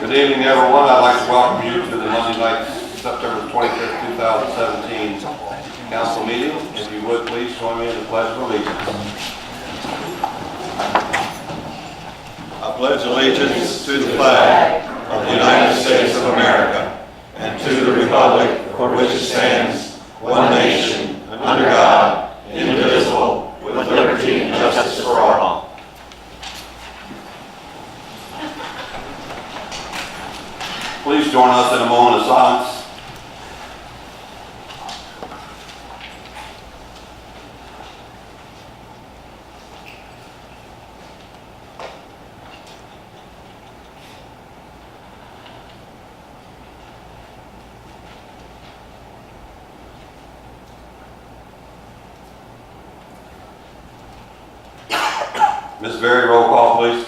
Good evening, everyone. I'd like to welcome you to the Monday night, September 25th, 2017 council meeting. If you would, please join me in the pledge of allegiance. I pledge allegiance to the flag of the United States of America and to the republic for which it stands, one nation, under God, indivisible, with liberty and justice for all. Please join us in a moment of silence. Ms. Berry, roll call, please.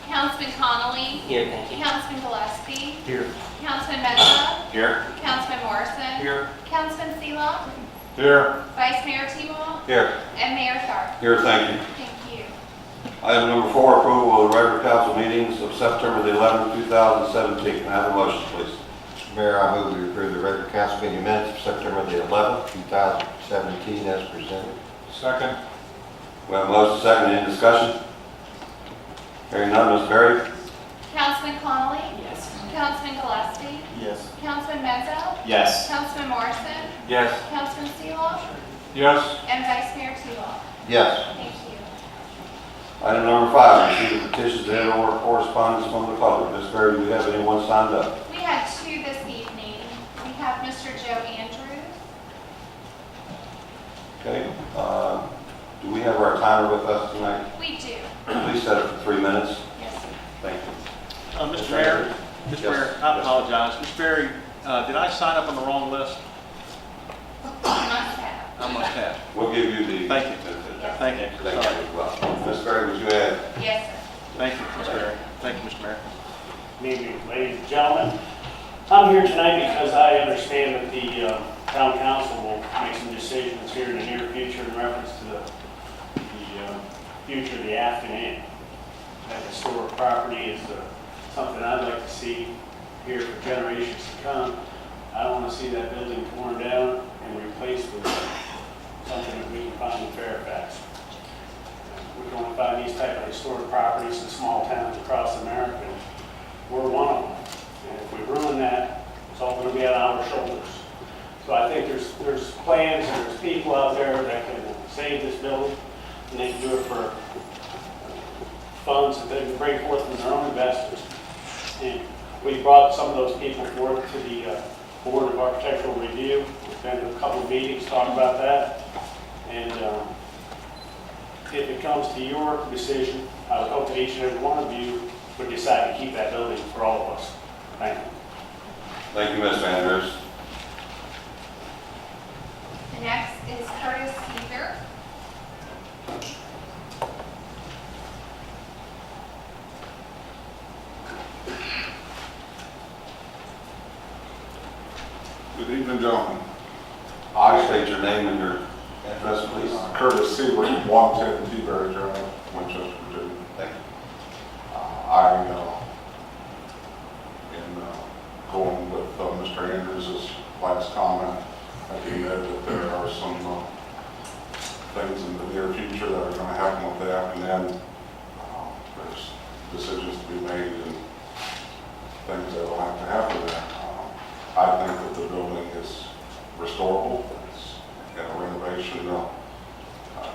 Councilman Connolly. Here, thank you. Councilman Gillespie. Here. Councilman Meza. Here. Councilman Morrison. Here. Councilman Flea. Here. Vice Mayor T-Wall. Here. And Mayor Tharp. Here, thank you. Thank you. Item number 4, approval of the regular council meetings of September the 11th, 2017. Can I have a motion, please? Mr. Mayor, I move we approve the regular council meeting minutes of September the 11th, 2017 as presented. Second. We have a motion, second. Any discussion? Hearing none, Ms. Berry? Councilman Connolly. Yes. Councilman Gillespie. Yes. Councilman Meza. Yes. Councilman Morrison. Yes. Councilman Flea. Yes. And Vice Mayor T-Wall. Yes. Thank you. Item number 5, receive the petitions and or correspondence from the public. Ms. Berry, do we have anyone signed up? We had 2 this evening. We have Mr. Joe Andrews. Okay. Do we have our timer with us tonight? We do. Please set it for 3 minutes. Yes, sir. Thank you. Mr. Mayor, Yes. I Yes. apologize. Mr. Berry, did I sign up on the wrong list? You must have. I must have. We'll give you the... Thank you. Thank you. Thank you as well. Ms. Berry, would you add? Yes, sir. Thank you, Mr. Berry. Thank you, Mr. Mayor. Good evening, ladies and gentlemen. I'm here tonight because I understand that the town council will make some decisions here in the near future in reference to the future of the Afton Inn. That historic property is something I'd like to see here for generations to come. I don't want to see that building torn down and replaced with something that we can find in Fairfax. We can only find these type of historic properties in small towns across America. We're one of them. And if we ruin that, it's all going to be on our shoulders. So I think there's plans and there's people out there that can save this building, and they can do it for funds that they can bring forth from their own investors. And we brought some of those people forth to the Board of Architectural Review. We've been to a couple of meetings talking about that. And if it comes to your decision, I would hope that each and every one of you would decide to keep that building for all of us. Thank you. Thank you, Mr. Andrews. The next is Curtis Caesar. Good evening, gentlemen. State your name and your address, please. Curtis Seaver, 110 T-Berry Drive, Winchester, Virginia. Thank you. In going with Mr. Andrews' last comment, I do know that there are some things in the near future that are going to happen with that, and then there's decisions to be made and things that will have to happen there. I think that the building is restorable. It's got a renovation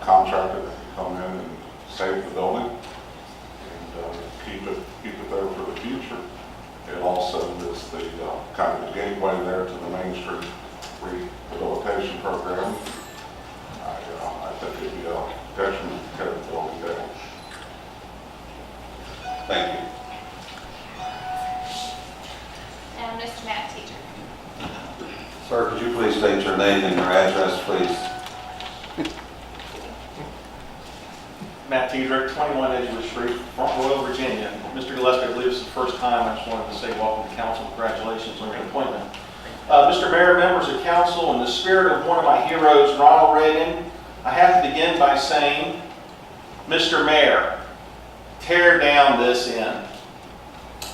contractor that can come in and save the building and keep it there for the future. It also is the kind of the gateway there to the Main Street rehabilitation program. I think it'd be a detriment to tear the building down. Thank you. And Mr. Matt Teacher. Sir, could you please state your name and your address, please? Matt Teedrick, 21 Edgewood Street, Front Royal, Virginia. Mr. Gillespie, I believe this is the first time. I just wanted to say welcome to council. Congratulations on your appointment. Mr. Mayor, members of council, in the spirit of one of my heroes, Ronald Reagan, I have to begin by saying, Mr. Mayor, tear down this inn.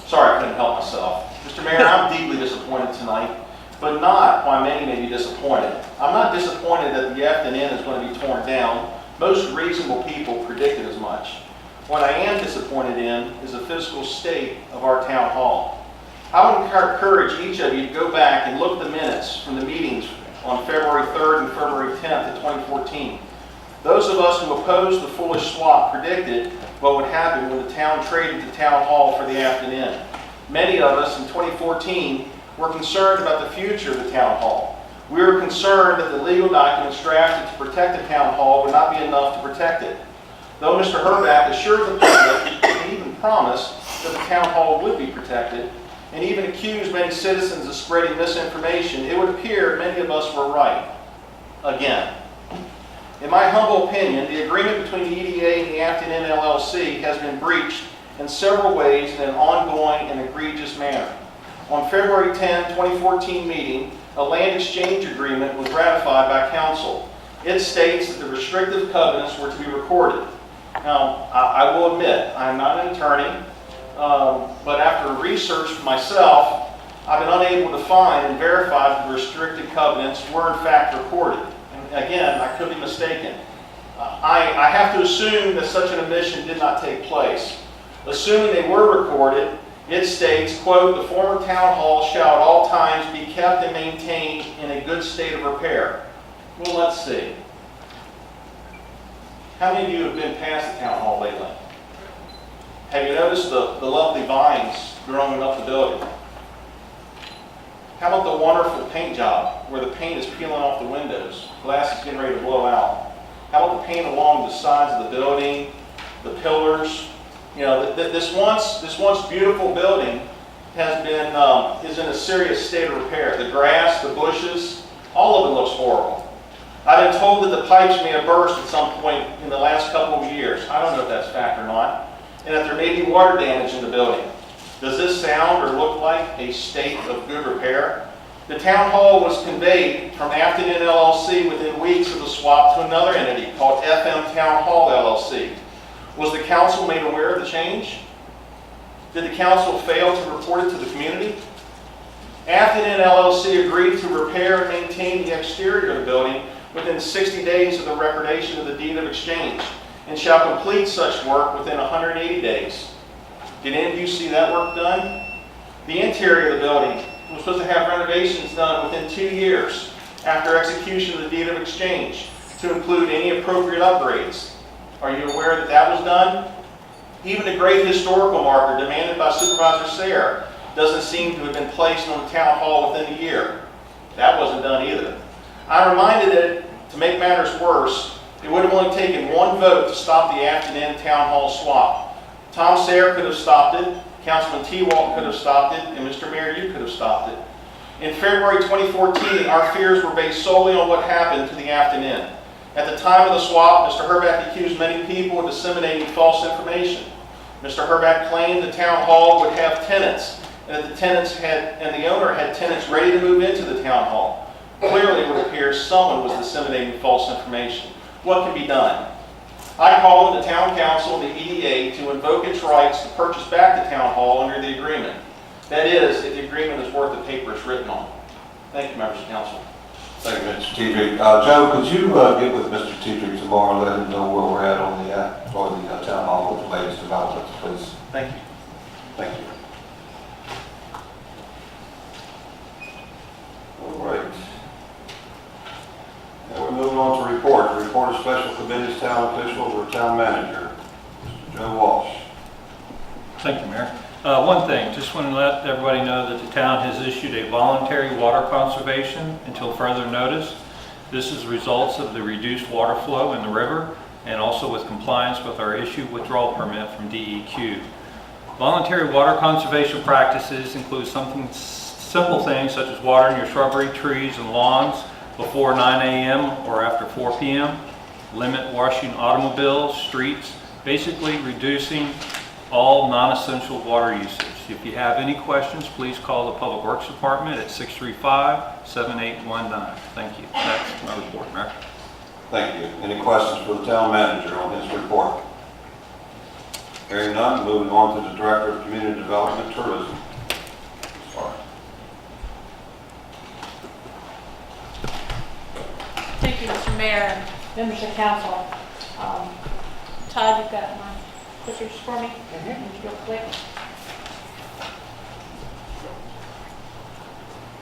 Sorry, I couldn't help myself. Mr. Mayor, I'm deeply disappointed tonight, but not why many may be disappointed. I'm not disappointed that the Afton Inn is going to be torn down. Most reasonable people predicted as much. What I am disappointed in is the physical state of our town hall. I would encourage each of you to go back and look at the minutes from the meetings on February 3rd and February 10th of 2014. Those of us who opposed the foolish swap predicted what would happen when the town traded the town hall for the Afton Inn. Many of us in 2014 were concerned about the future of the town hall. We were concerned that the legal documents drafted to protect the town hall would not be enough to protect it. Though Mr. Herback assured the public and even promised that the town hall would be protected, and even accused many citizens of spreading misinformation, it would appear many of us were right. Again. In my humble opinion, the agreement between the EDA and the Afton Inn LLC has been breached in several ways in an ongoing and egregious manner. On February 10, 2014 meeting, a land exchange agreement was ratified by council. It states that the restrictive covenants were to be recorded. Now, I will admit, I am not an attorney, but after research for myself, I've been unable to find and verify that the restricted covenants were in fact recorded. And again, I could be mistaken. I have to assume that such an omission did not take place. Assuming they were recorded, it states, quote, "The former town hall shall at all times be kept and maintained in a good state of repair." Well, let's see. How many of you have been past the town hall lately? Have you noticed the lovely vines growing up the building? How about the wonderful paint job where the paint is peeling off the windows, glass is getting ready to blow out? How about the paint along the sides of the building, the pillars? You know, this once beautiful building has been is in a serious state of repair. The grass, the bushes, all of it looks horrible. I've been told that the pipes may have burst at some point in the last couple of years. I don't know if that's fact or not. And that there may be water damage in the building. Does this sound or look like a state of good repair? The town hall was conveyed from Afton Inn LLC within weeks of the swap to another entity called FM Town Hall LLC. Was the council made aware of the change? Did the council fail to report it to the community? Afton Inn LLC agreed to repair and maintain the exterior of the building within 60 days of the recordation of the deed of exchange, and shall complete such work within 180 days. Did any of you see that work done? The interior of the building was supposed to have renovations done within 2 years after execution of the deed of exchange to include any appropriate upgrades. Are you aware that that was done? Even the great historical marker demanded by Supervisor Sayre doesn't seem to have been placed on the town hall within a year. That wasn't done either. I'm reminded that, to make matters worse, it would have only taken one vote to stop the Afton Inn Town Hall swap. Tom Sayre could have stopped it, Councilman T. Walton could have stopped it, and Mr. Mayor, you could have stopped it. In February 2014, our fears were based solely on what happened to the Afton Inn. At the time of the swap, Mr. Herback accused many people of disseminating false information. Mr. Herback claimed the town hall would have tenants, and that the owner had tenants ready to move into the town hall. Clearly, it would appear someone was disseminating false information. What can be done? I called on the town council and the EDA to invoke its rights to purchase back the town hall under the agreement. That is, if the agreement is worth the paper it's written on. Thank you, members of council. Thank you, Mr. Tetrick. Joe, could you get with Mr. Tetrick tomorrow and let him know where we're at on the town hall with the latest developments, please? Thank you. Thank you. All right. Now we're moving on to report. The report of special committees, town officials, or town manager. Mr. Joe Walsh. Thank you, Mayor. One thing, just want to let everybody know that the town has issued a voluntary water conservation until further notice. This is results of the reduced water flow in the river and also with compliance with our issued withdrawal permit from DEQ. Voluntary water conservation practices include simple things such as watering your shrubbery, trees, and lawns before 9 a.m. or after 4 p.m. Limit washing automobiles, streets, basically reducing all non-essential water usage. If you have any questions, please call the Public Works Department at 635-7819. Thank you. That's my report, Mayor. Thank you. Any questions for the town manager on his report? Hearing none, moving on to the Director of Community Development Tourism. Sorry. Thank you, Mr. Mayor and members of council. Todd, you've got my pictures for me? Real quick.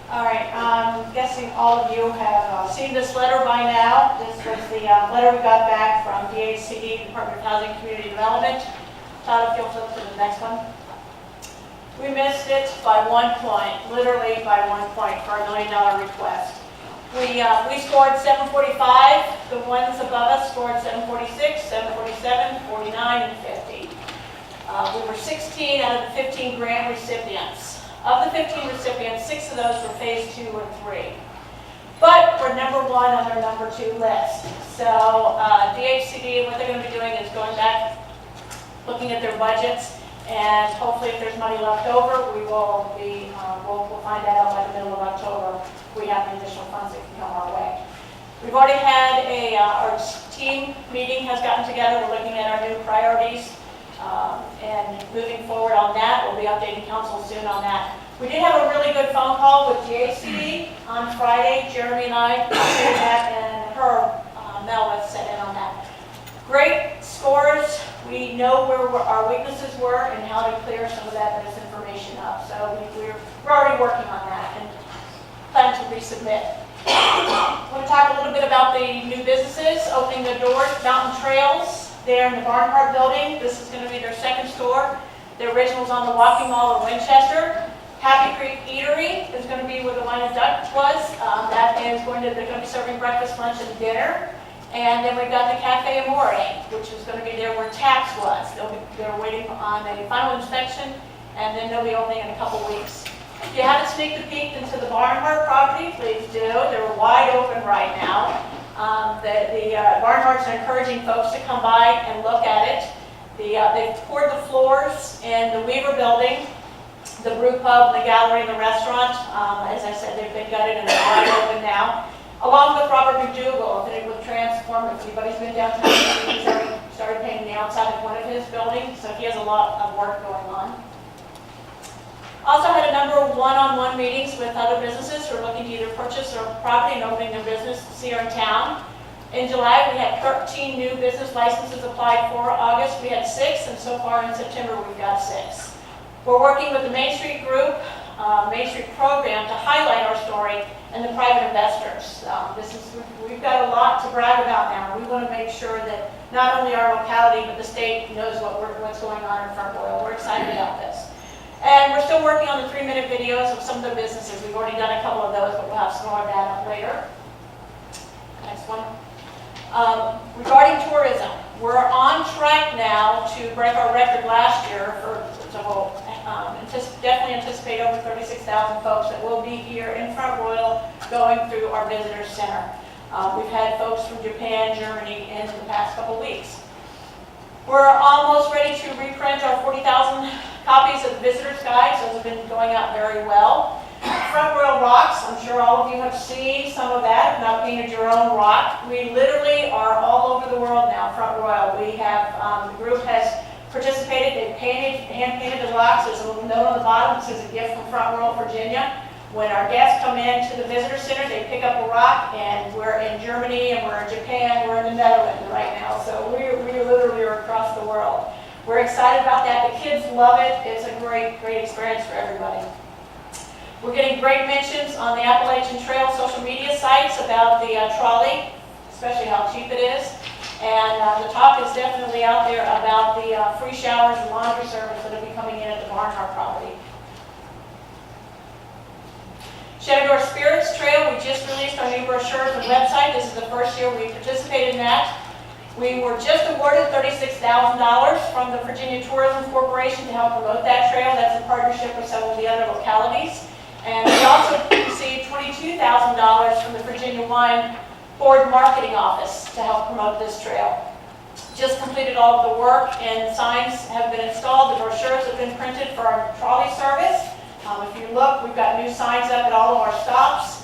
All right, I'm guessing all of you have seen this letter by now. This was the letter we got back from DHCD, Department of Housing and Community Development. Todd, if you'll flip to the next one. We missed it by 1 point, literally by 1 point for our $1 million request. We scored 745. The ones above us scored 746, 747, 49, and 50. We were 16 out of the 15 grant recipients. Of the 15 recipients, 6 of those were phase 2 and 3. But we're number 1 on their number 2 list. So DHCD, what they're going to be doing is going back, looking at their budgets, and hopefully if there's money left over, we will be, we'll find that out by the middle of October. We have any additional funds that can come our way. We've already had our team meeting has gotten together. We're looking at our new priorities and moving forward on that. We'll be updating council soon on that. We did have a really good phone call with DHCD on Friday. Jeremy and I did that, and her, Mel was set in on that. Great scores. We know where our weaknesses were and how to clear some of that misinformation up. So we're already working on that and plan to resubmit. I want to talk a little bit about the new businesses opening the doors. Mountain Trails there in the Barnhart building. This is going to be their second store. The original was on the Walking Mall of Winchester. Happy Creek Eatery is going to be where the Line of Duck was. They're going to be serving breakfast, lunch, and dinner. And then we've got the Cafe Amore, which is going to be there where Taps was. They're waiting on a final inspection, and then they'll be opening in a couple weeks. If you haven't sneaked a peek into the Barnhart property, please do. They're wide open right now. The Barnharts are encouraging folks to come by and look at it. They've poured the floors in the Weaver building, the brew pub, the gallery, and the restaurant. As I said, they've been gutted and they're wide open now. Along with Robert McDougall, if it would transform, if anybody's been downtown, he's already started painting the outside of one of his buildings, so he has a lot of work going on. Also had a number of one-on-one meetings with other businesses who are looking to either purchase their property and opening their business here in town. In July, we had 13 new business licenses applied for. August, we had 6, and so far in September, we've got 6. We're working with the Main Street Group, Main Street program to highlight our story and the private investors. We've got a lot to brag about now. We want to make sure that not only our locality, but the state knows what's going on in Front Royal. We're excited about this. And we're still working on the 3-minute videos of some of the businesses. We've already done a couple of those, but we'll have some more of that up later. Next one. Regarding tourism, we're on track now to break our record last year definitely anticipate over 36,000 folks that will be here in Front Royal going through our visitor center. We've had folks from Japan, Germany in the past couple weeks. We're almost ready to reprint our 40,000 copies of the visitor's guides. Those have been going out very well. Front Royal Rocks, I'm sure all of you have seen some of that, not painted your own rock. We literally are all over the world now, Front Royal. We have, the group has participated, they've hand-painted the rocks. There's a little note on the bottom that says a gift from Front Royal, Virginia. When our guests come into the visitor center, they pick up a rock, and we're in Germany, and we're in Japan, we're in the Netherlands right now. So we literally are across the world. We're excited about that. The kids love it. It's a great, great experience for everybody. We're getting great mentions on the Appalachian Trail social media sites about the trolley, especially how cheap it is. And the talk is definitely out there about the free showers and laundry service that will be coming in at the Barnhart property. Shenandoah Spirits Trail, we just released our new brochures and website. This is the first year we participated in that. We were just awarded $36,000 from the Virginia Tourism Corporation to help promote that trail. That's in partnership with some of the other localities. And we also received $22,000 from the Virginia Wine Board Marketing Office to help promote this trail. Just completed all of the work, and signs have been installed. The brochures have been printed for our trolley service. If you look, we've got new signs up at all of our stops,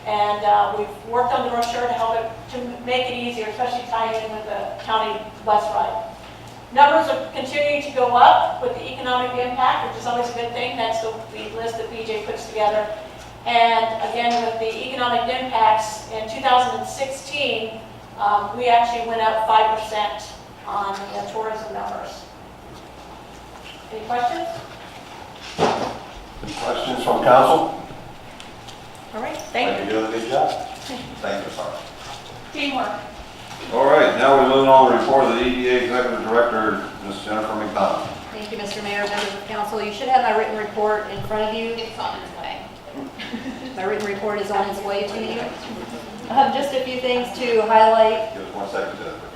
and we've worked on the brochure to help it to make it easier, especially tying in with the county bus ride. Numbers are continuing to go up with the economic impact, which is always a good thing. That's the list that BJ puts together. And again, with the economic impacts in 2016, we actually went up 5% on the tourism numbers. Any questions? Any questions from council? All right, thank you. You're doing a good job. Thank you, sir. Teamwork. All right, now we're moving on to the report of the EDA Executive Director, Ms. Jennifer McDonald. Thank you, Mr. Mayor, members of council. You should have my written report in front of you. It's on its way. My written report is on its way to you. Just a few things to highlight. Give us 1 second, Jennifer.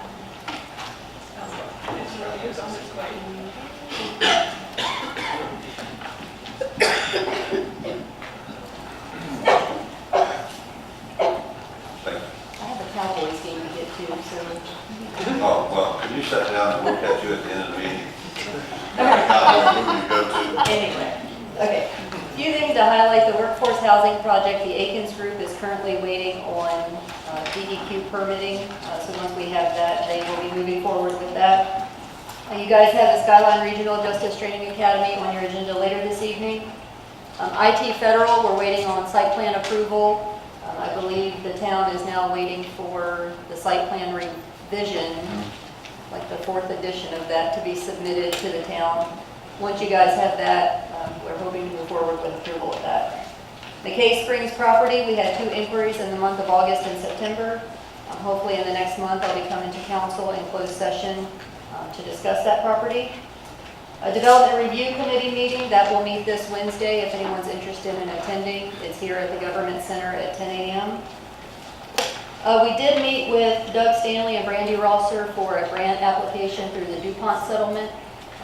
Thank you. I have a Cowboys game to get to, so. Oh, well, can you sit down and we'll catch you at the end of the meeting? Anyway, okay. A few things to highlight. The workforce housing project, the Akins Group is currently waiting on DEQ permitting. So once we have that, they will be moving forward with that. You guys have the Skyline Regional Justice Training Academy on your agenda later this evening. IT Federal, we're waiting on site plan approval. I believe the town is now waiting for the site plan revision, like the 4th edition of that, to be submitted to the town. Once you guys have that, we're hoping to move forward with approval of that. The Case Springs property, we had 2 inquiries in the month of August and September. Hopefully in the next month, I'll be coming to council in closed session to discuss that property. A Development Review Committee meeting, that will meet this Wednesday if anyone's interested in attending. It's here at the Government Center at 10 a.m. We did meet with Doug Stanley and Brandy Rosser for a grant application through the DuPont settlement.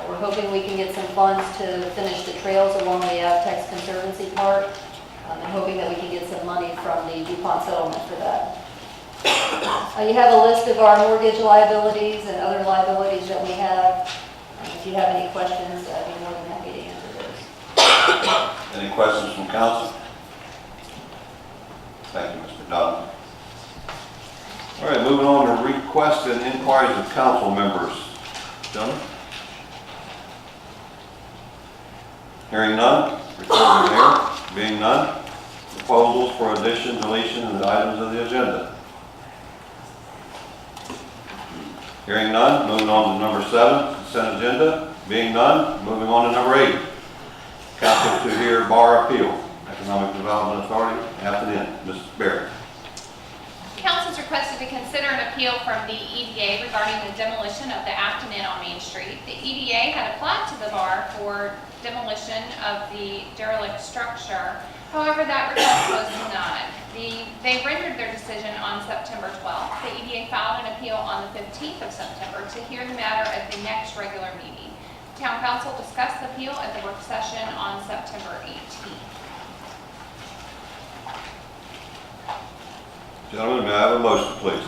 We're hoping we can get some funds to finish the trails along the Avtex Conservancy Park, and hoping that we can get some money from the DuPont settlement for that. You have a list of our mortgage liabilities and other liabilities that we have. If you have any questions, I'd be more than happy to answer those. Any questions from council? Thank you, Mr. Dunn. All right, moving on to requests and inquiries of council members. Dunn? Hearing none, report of the mayor. Being none, proposals for addition, deletion of the items of the agenda. Hearing none, moving on to number 7, consent agenda. Being none, moving on to number 8. Council to hear bar appeal. Economic Development Authority, Afton. Ms. Barrett. Council is requested to consider an appeal from the EDA regarding the demolition of the Afton Inn on Main Street. The EDA had applied to the bar for demolition of the derelict structure. However, that request was denied. They rendered their decision on September 12th. The EDA filed an appeal on the 15th of September to hear the matter at the next regular meeting. Town Council discussed the appeal at the work session on September 18th. Gentlemen, may I have a motion, please?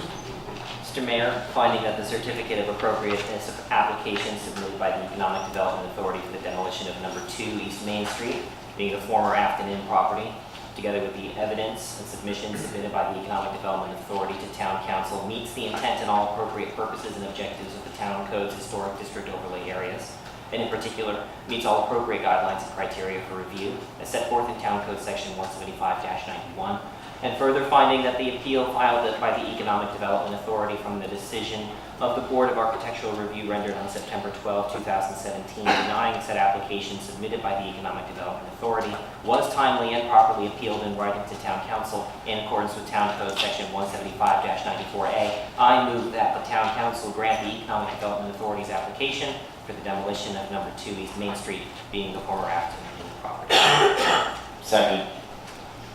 Mr. Mayor, finding that the certificate of appropriateness of application submitted by the Economic Development Authority for the demolition of number 2 East Main Street, being the former Afton Inn property, together with the evidence and submissions submitted by the Economic Development Authority to Town Council, meets the intent and all appropriate purposes and objectives of the Town Code's historic district overlay areas, and in particular, meets all appropriate guidelines and criteria for review, as set forth in Town Code Section 175-91, and further finding that the appeal filed by the Economic Development Authority from the decision of the Board of Architectural Review rendered on September 12, 2017, denying said application submitted by the Economic Development Authority was timely and properly appealed in writing to Town Council in accordance with Town Code Section 175-94A. I move that the Town Council grant the Economic Development Authority's application for the demolition of number 2 East Main Street, being the former Afton Inn property. Second.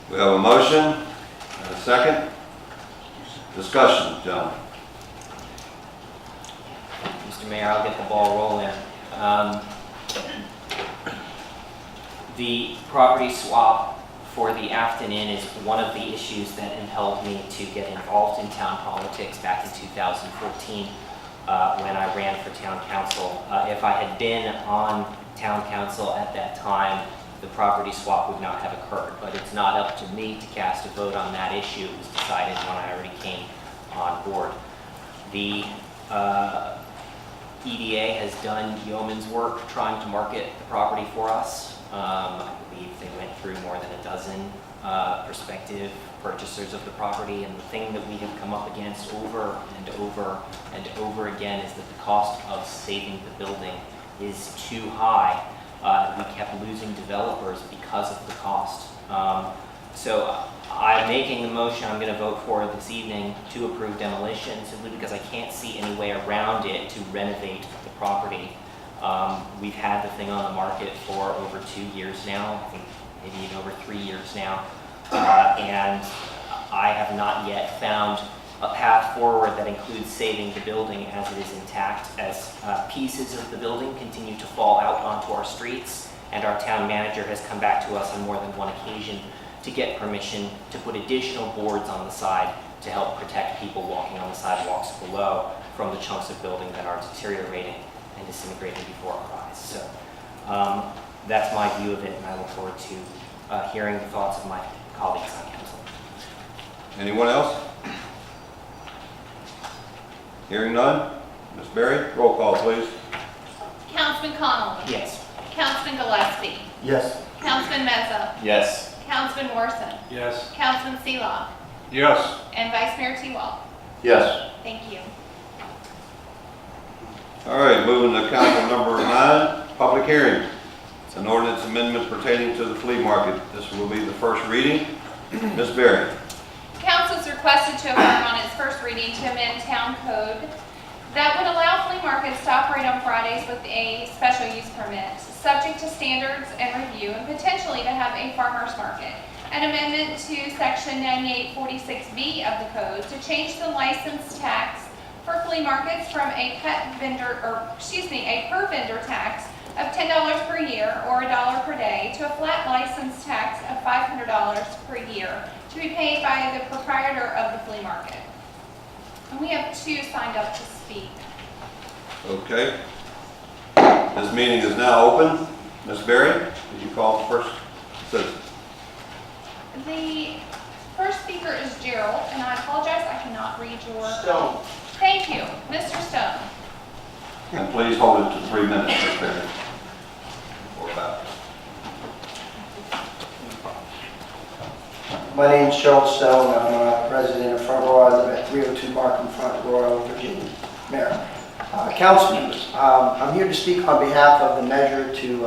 We have a motion and a second. Discussion, gentlemen. Mr. Mayor, I'll get the ball rolling. The property swap for the Afton Inn is one of the issues that impelled me to get involved in town politics back in 2014 when I ran for town council. If I had been on town council at that time, the property swap would not have occurred, but it's not up to me to cast a vote on that issue. It was decided when I already came on board. The EDA has done yeoman's work trying to market the property for us. I believe they went through more than a dozen prospective purchasers of the property, and the thing that we have come up against over and over and over again is that the cost of saving the building is too high. We kept losing developers because of the cost. So I'm making the motion I'm going to vote for this evening to approve demolition, simply because I can't see any way around it to renovate the property. We've had the thing on the market for over 2 years now, I think maybe even over 3 years now, and I have not yet found a path forward that includes saving the building as it is intact, as pieces of the building continue to fall out onto our streets, and our town manager has come back to us on more than one occasion to get permission to put additional boards on the side to help protect people walking on the sidewalks below from the chunks of building that are deteriorating and disintegrating before our eyes. So that's my view of it, and I look forward to hearing the thoughts of my colleagues on council. Anyone else? Hearing none. Ms. Berry, roll call, please. Councilman Connolly. Yes. Councilman Gillespie. Yes. Councilman Meza. Yes. Councilman Morrison. Yes. Councilman Seelock. Yes. And Vice Mayor T-Wall. Yes. Thank you. All right, moving to council number 9, public hearing. It's an ordinance amendment pertaining to the flea market. This will be the first reading. Ms. Berry. Council is requested to affirm on its first reading to amend town code that would allow flea markets to operate on Fridays with a special use permit, subject to standards and review, and potentially to have a farmer's market. An amendment to section 9846B of the code to change the license tax for flea markets from a per vendor tax of $10 per year or $1 per day to a flat license tax of $500 per year to be paid by the proprietor of the flea market. And we have 2 signed up to speak. Okay. This meeting is now open. Ms. Berry, did you call the first citizen? The first speaker is Gerald, and I apologize, I cannot read your... Stone. Thank you, Mr. Stone. And please hold it to 3 minutes, Ms. Berry. Or about. My name's Gerald Stone. I'm a resident of Front Royal. I live at 302 Markham Front Royal, Virginia, Maryland. Council members, I'm here to speak on behalf of the measure to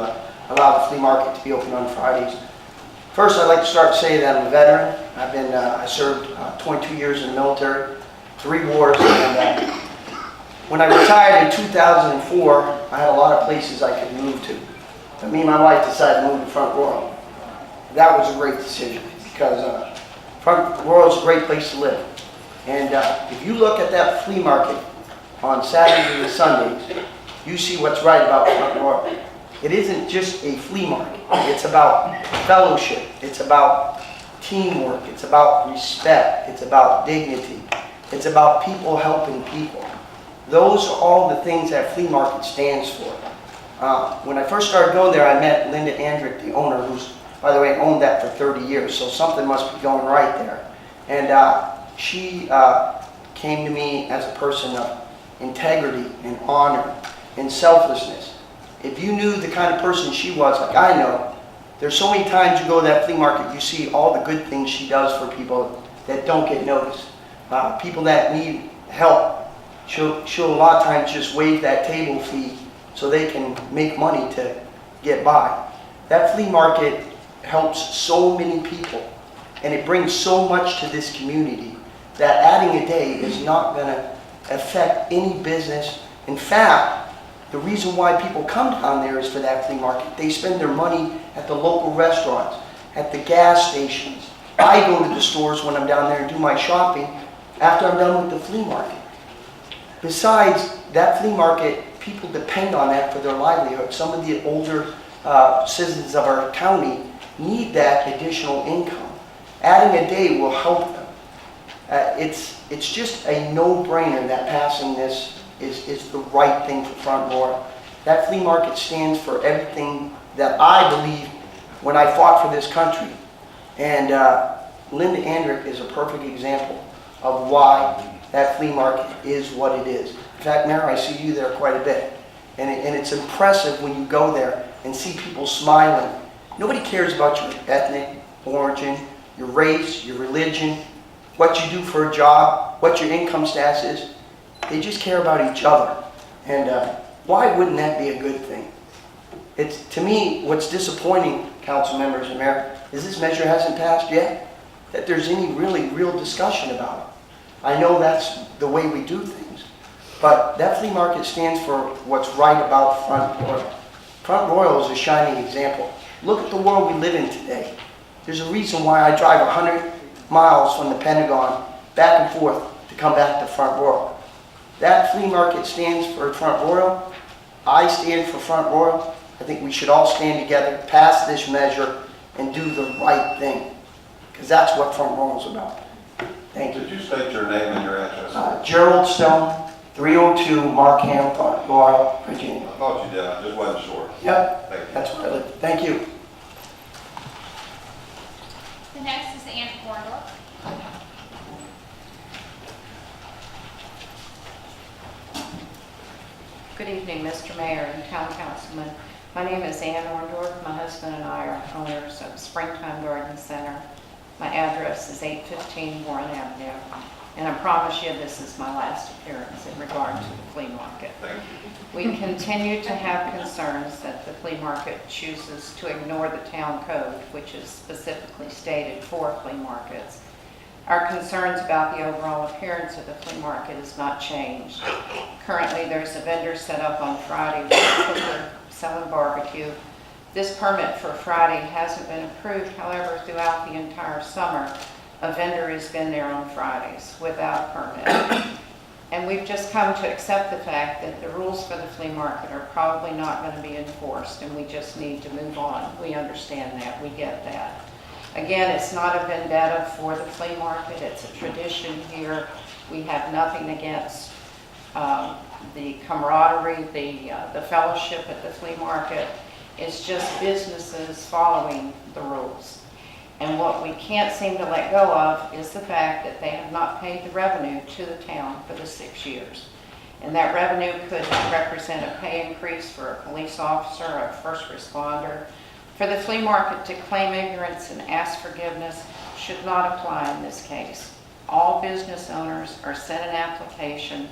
allow the flea market to be open on Fridays. First, I'd like to start saying that I'm a veteran. I served 22 years in the military, 3 wars, and when I retired in 2004, I had a lot of places I could move to. But me and my wife decided to move to Front Royal. That was a great decision because Front Royal is a great place to live. And if you look at that flea market on Saturdays and Sundays, you see what's right about Front Royal. It isn't just a flea market. It's about fellowship. It's about teamwork. It's about respect. It's about dignity. It's about people helping people. Those are all the things that flea market stands for. When I first started going there, I met Linda Andrick, the owner, who's, by the way, owned that for 30 years, so something must be going right there. And she came to me as a person of integrity and honor and selflessness. If you knew the kind of person she was, like I know, there's so many times you go to that flea market, you see all the good things she does for people that don't get noticed. People that need help, she'll a lot of times just waive that table fee so they can make money to get by. That flea market helps so many people, and it brings so much to this community that adding a day is not going to affect any business. In fact, the reason why people come down there is for that flea market. They spend their money at the local restaurants, at the gas stations. I go to the stores when I'm down there and do my shopping after I'm done with the flea market. Besides that flea market, people depend on that for their livelihood. Some of the older citizens of our county need that additional income. Adding a day will help them. It's just a no-brainer that passing this is the right thing for Front Royal. That flea market stands for everything that I believe when I fought for this country. And Linda Andrick is a perfect example of why that flea market is what it is. In fact, Mayor, I see you there quite a bit. And it's impressive when you go there and see people smiling. Nobody cares about your ethnic origin, your race, your religion, what you do for a job, what your income status is. They just care about each other. And why wouldn't that be a good thing? It's, to me, what's disappointing, council members and mayor, is this measure hasn't passed yet, that there's any really real discussion about it. I know that's the way we do things, but that flea market stands for what's right about Front Royal. Front Royal is a shining example. Look at the world we live in today. There's a reason why I drive 100 miles from the Pentagon back and forth to come back to Front Royal. That flea market stands for Front Royal. I stand for Front Royal. I think we should all stand together, pass this measure, and do the right thing, because that's what Front Royal is about. Thank you. Did you state your name and your address? Gerald Stone, 302 Markham, Front Royal, Virginia. I thought you did, I just wasn't sure. Yep, Thank you. that's where I live. Thank you. The next is Ann Orndorff. Good evening, Mr. Mayor and Town Councilman. My name is Ann Orndorff. My husband and I are owners of Springtime Garden Center. My address is 815 Warren Avenue, and I promise you this is my last appearance in regard to the flea market. Thank you. We continue to have concerns that the flea market chooses to ignore the town code, which is specifically stated for flea markets. Our concerns about the overall appearance of the flea market has not changed. Currently, there's a vendor set up on Friday with a cooker selling barbecue. This permit for Friday hasn't been approved. However, throughout the entire summer, a vendor has been there on Fridays without a permit. And we've just come to accept the fact that the rules for the flea market are probably not going to be enforced, and we just need to move on. We understand that. We get that. Again, it's not a vendetta for the flea market. It's a tradition here. We have nothing against the camaraderie, the fellowship at the flea market. It's just businesses following the rules. And what we can't seem to let go of is the fact that they have not paid the revenue to the town for the 6 years. And that revenue could represent a pay increase for a police officer, a first responder. For the flea market to claim ignorance and ask forgiveness should not apply in this case. All business owners are sent an application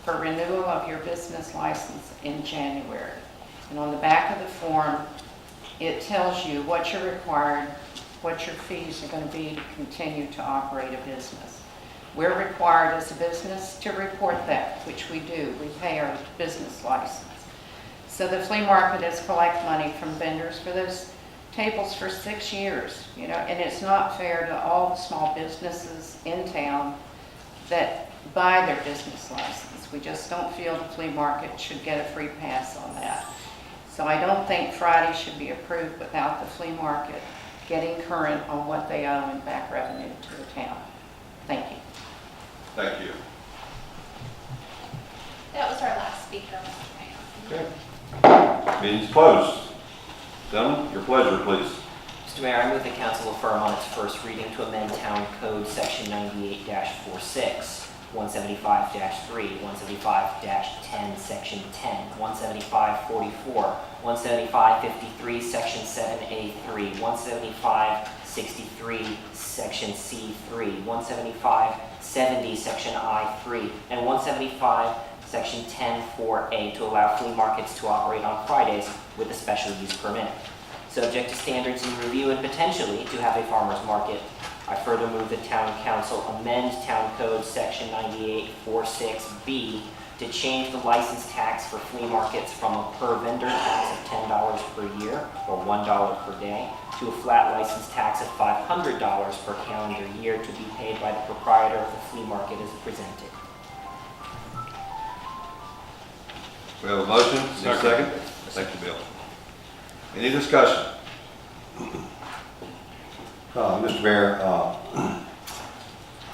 for renewal of your business license in January. And on the back of the form, it tells you what you're required, what your fees are going to be to continue to operate a business. We're required as a business to report that, which we do. We pay our business license. So the flea market is collect money from vendors for those tables for 6 years, and it's not fair to all the small businesses in town that buy their business license. We just don't feel the flea market should get a free pass on that. So I don't think Friday should be approved without the flea market getting current on what they owe in back revenue to the town. Thank you. Thank you. That was our last speaker, Mr. Mayor. Okay. Meeting's closed. Gentlemen, your pleasure, please. Mr. Mayor, I move the council affirm on its first reading to amend Town Code Section 98-46, 175-3, 175-10, Section 10, 175-44, 175-53, Section 7A3, 175-63, Section C3, 175-70, Section I3, and 175, Section 10-4A to allow flea markets to operate on Fridays with a special use permit. Subject to standards and review and potentially to have a farmer's market, I further move the Town Council amend Town Code Section 98-46B to change the license tax for flea markets from a per vendor tax of $10 per year or $1 per day to a flat license tax of $500 per calendar year to be paid by the proprietor of the flea market as presented. We have a motion, need a second? Thank you, Bill. Any discussion? Mr. Mayor,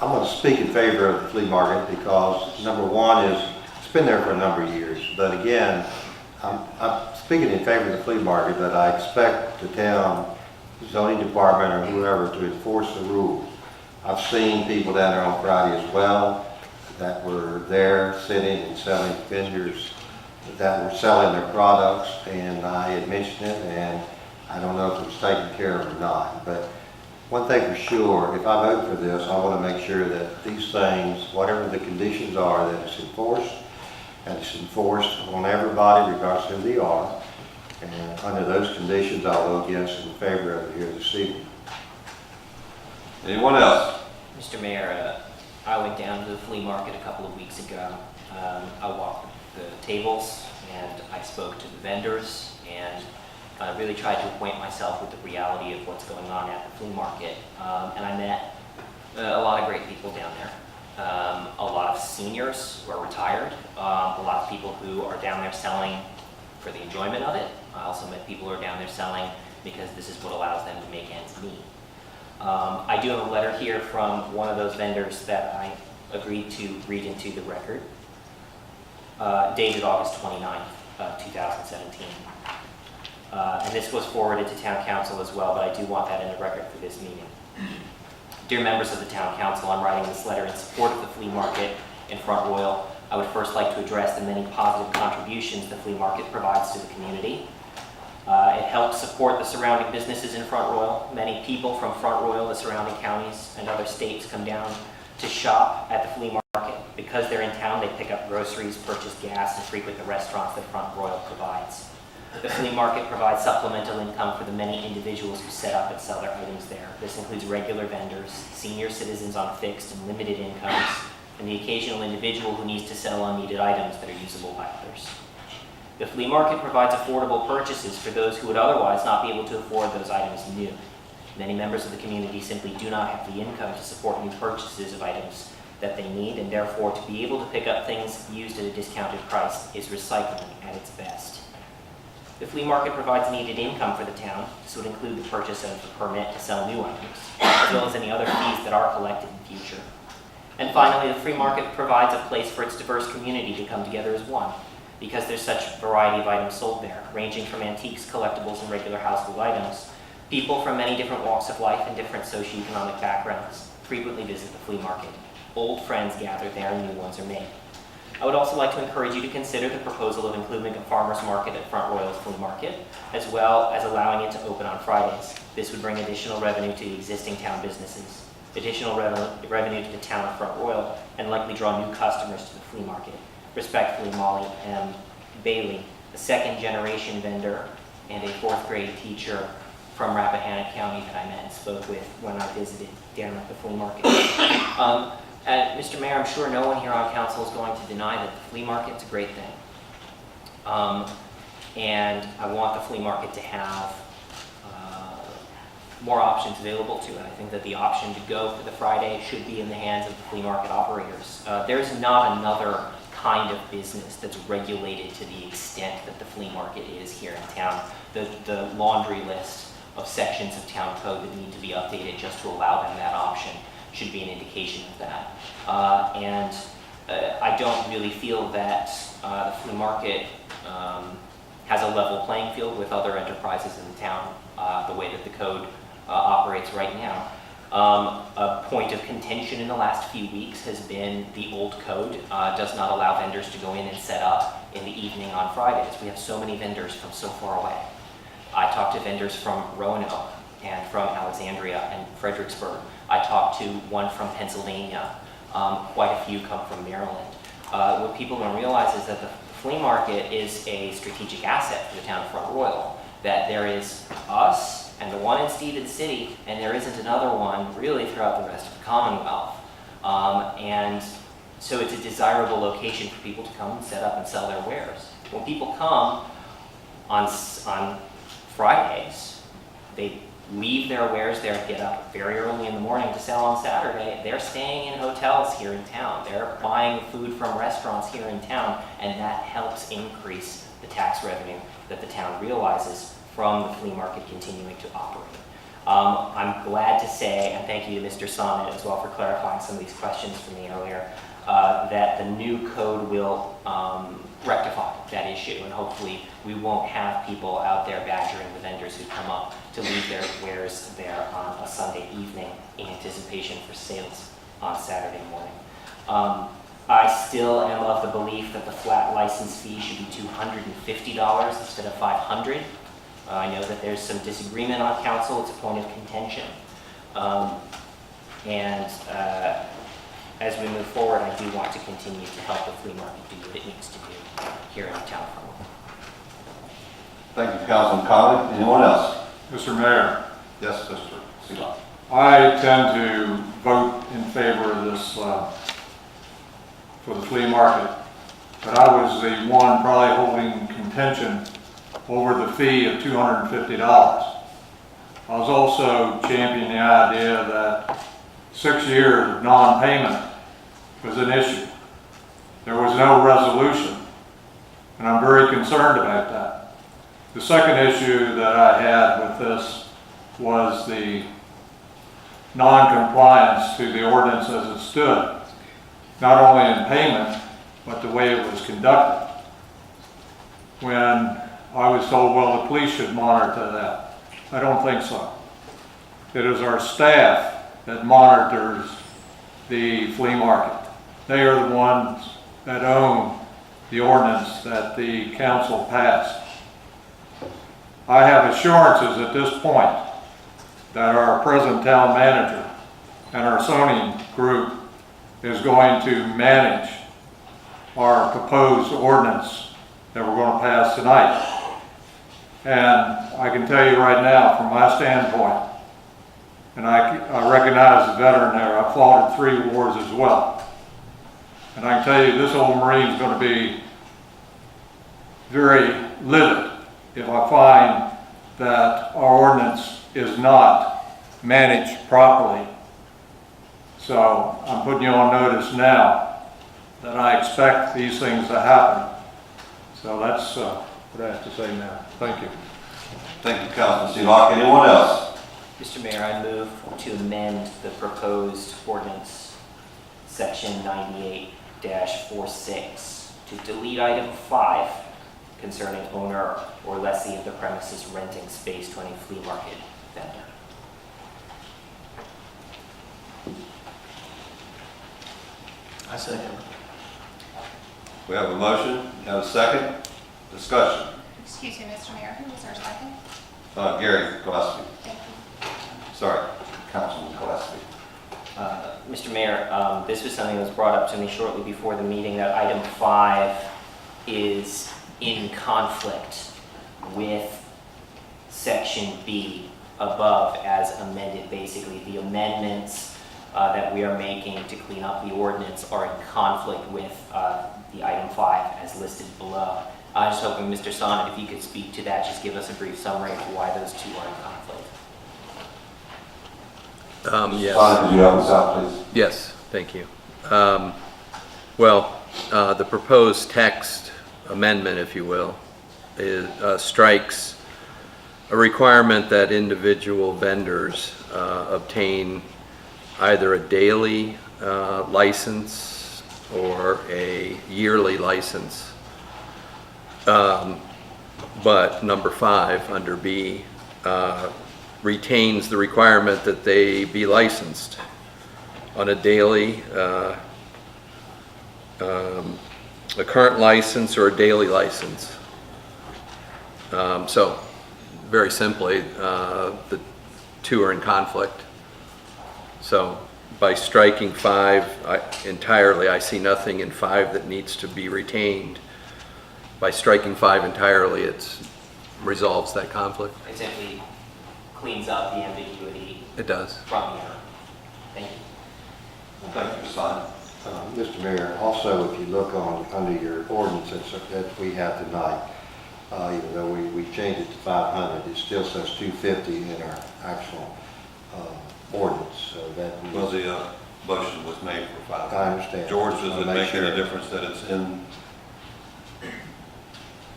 I'm going to speak in favor of the flea market because number one is it's been there for a number of years. But again, I'm speaking in favor of the flea market, but I expect the town zoning department or whoever to enforce the rules. I've seen people down there on Friday as well. that were there sitting and selling, vendors that were selling their products, and I had mentioned it, and I don't know if it was taken care of or not. But one thing for sure, if I vote for this, I want to make sure that these things, whatever the conditions are, that it's enforced, and it's enforced on everybody regardless of who they are. And under those conditions, I'll vote yes in favor of it here this evening. Anyone else? Mr. Mayor, I went down to the flea market a couple of weeks ago. I walked the tables and I spoke to the vendors and really tried to acquaint myself with the reality of what's going on at the flea market. And I met a lot of great people down there. A lot of seniors who are retired, a lot of people who are down there selling for the enjoyment of it. I also met people who are down there selling because this is what allows them to make ends meet. I do have a letter here from one of those vendors that I agreed to read into the record, dated August 29th, 2017. And this was forwarded to Town Council as well, but I do want that in the record for this meeting. Dear members of the Town Council, I'm writing this letter in support of the flea market in Front Royal. I would first like to address the many positive contributions the flea market provides to the community. It helps support the surrounding businesses in Front Royal. Many people from Front Royal, the surrounding counties, and other states come down to shop at the flea market. Because they're in town, they pick up groceries, purchase gas, and frequent the restaurants that Front Royal provides. The flea market provides supplemental income for the many individuals who set up and sell their items there. This includes regular vendors, senior citizens on fixed and limited incomes, and the occasional individual who needs to sell unneeded items that are usable by others. The flea market provides affordable purchases for those who would otherwise not be able to afford those items new. Many members of the community simply do not have the income to support new purchases of items that they need, and therefore to be able to pick up things used at a discounted price is recycling at its best. The flea market provides needed income for the town. This would include the purchase of a permit to sell new items, as well as any other fees that are collected in the future. And finally, the flea market provides a place for its diverse community to come together as one, because there's such a variety of items sold there, ranging from antiques, collectibles, and regular household items. People from many different walks of life and different socioeconomic backgrounds frequently visit the flea market. Old friends gather there and new ones are made. I would also like to encourage you to consider the proposal of including a farmer's market at Front Royal's flea market, as well as allowing it to open on Fridays. This would bring additional revenue to the existing town businesses, additional revenue to the town of Front Royal, and likely draw new customers to the flea market. Respectfully, Molly M. Bailey, a second-generation vendor and a fourth-grade teacher from Rappahannock County that I met and spoke with when I visited down at the flea market. Mr. Mayor, I'm sure no one here on council is going to deny that the flea market's a great thing. And I want the flea market to have more options available to it. I think that the option to go for the Friday should be in the hands of the flea market operators. There's not another kind of business that's regulated to the extent that the flea market is here in town. The laundry list of sections of town code that need to be updated just to allow them that option should be an indication of that. I don't really feel that the flea market has a level playing field with other enterprises in the town, the way that the code operates right now. A point of contention in the last few weeks has been the old code does not allow vendors to go in and set up in the evening on Fridays. We have so many vendors from so far away. I talked to vendors from Roanoke and from Alexandria and Fredericksburg. I talked to one from Pennsylvania. Quite a few come from Maryland. What people don't realize is that the flea market is a strategic asset for the town of Front Royal, that there is us and the one in Stephen City, and there isn't another one really throughout the rest of the Commonwealth. And so it's a desirable location for people to come and set up and sell their wares. When people come on Fridays, they leave their wares there, get up very early in the morning to sell on Saturday. They're staying in hotels here in town. They're buying food from restaurants here in town, and that helps increase the tax revenue that the town realizes from the flea market continuing to operate. I'm glad to say, and thank you to Mr. Sonnet as well for clarifying some of these questions for me earlier, that the new code will rectify that issue, and hopefully we won't have people out there badgering the vendors who come up to leave their wares there on a Sunday evening in anticipation for sales on Saturday morning. I still am of the belief that the flat license fee should be $250 instead of $500. I know that there's some disagreement on council. It's a point of contention. As we move forward, I do want to continue to help the flea market do what it needs to do here in the town of Front Royal. Thank you, Councilman Conley. Anyone else? Mr. Mayor, Yes, Mr. Seeley. I tend to vote in favor of this for the flea market, but I was the one probably holding contention over the fee of $250. I was also championing the idea that 6 years of non-payment was an issue. There was no resolution, and I'm very concerned about that. The second issue that I had with this was the non-compliance to the ordinance as it stood, not only in payment, but the way it was conducted. When I was told, well, the police should monitor that. I don't think so. It is our staff that monitors the flea market. They are the ones that own the ordinance that the council passed. I have assurances at this point that our present town manager and our zoning group is going to manage our proposed ordinance that we're going to pass tonight. And I can tell you right now, from my standpoint, and I recognize the veteran there, I fought in 3 wars as well. And I can tell you this old Marine is going to be very livid if I find that our ordinance is not managed properly. So I'm putting you on notice now that I expect these things to happen. So that's what I have to say now. Thank you. Thank you, Councilman Seeley. Anyone else? Mr. Mayor, I move to amend the proposed ordinance, section 98-46, to delete item 5 concerning owner or lessee of the premises renting space to any flea market vendor. I second. We have a motion, have a second. Discussion. Excuse me, Mr. Mayor, who was our second? Gary Gillespie. Thank you. Sorry, Councilman Gillespie. Mr. Mayor, this was something that was brought up to me shortly before the meeting, that item 5 is in conflict with section B above as amended. Basically, the amendments that we are making to clean up the ordinance are in conflict with the item 5 as listed below. I was hoping, Mr. Sonnet, if you could speak to that, just give us a brief summary of why those two are in conflict. Yes. Could you help us out, please? Yes, thank you. The proposed text amendment, if you will, strikes a requirement that individual vendors obtain either a daily license or a yearly license. But number 5 under B retains the requirement that they be licensed on a daily, a current license or a daily license. So very simply, the two are in conflict. So by striking 5 entirely, I see nothing in 5 that needs to be retained. By striking 5 entirely, it resolves that conflict. It simply cleans up the ambiguity. It does. From here. Thank you. Thank you, Son. Mr. Mayor, also if you look under your ordinance that we have tonight, even though we changed it to 500, it still says 250 in our actual ordinance. So that Well, the motion was made for 500. I understand. George, does it make sure. any difference that it's in?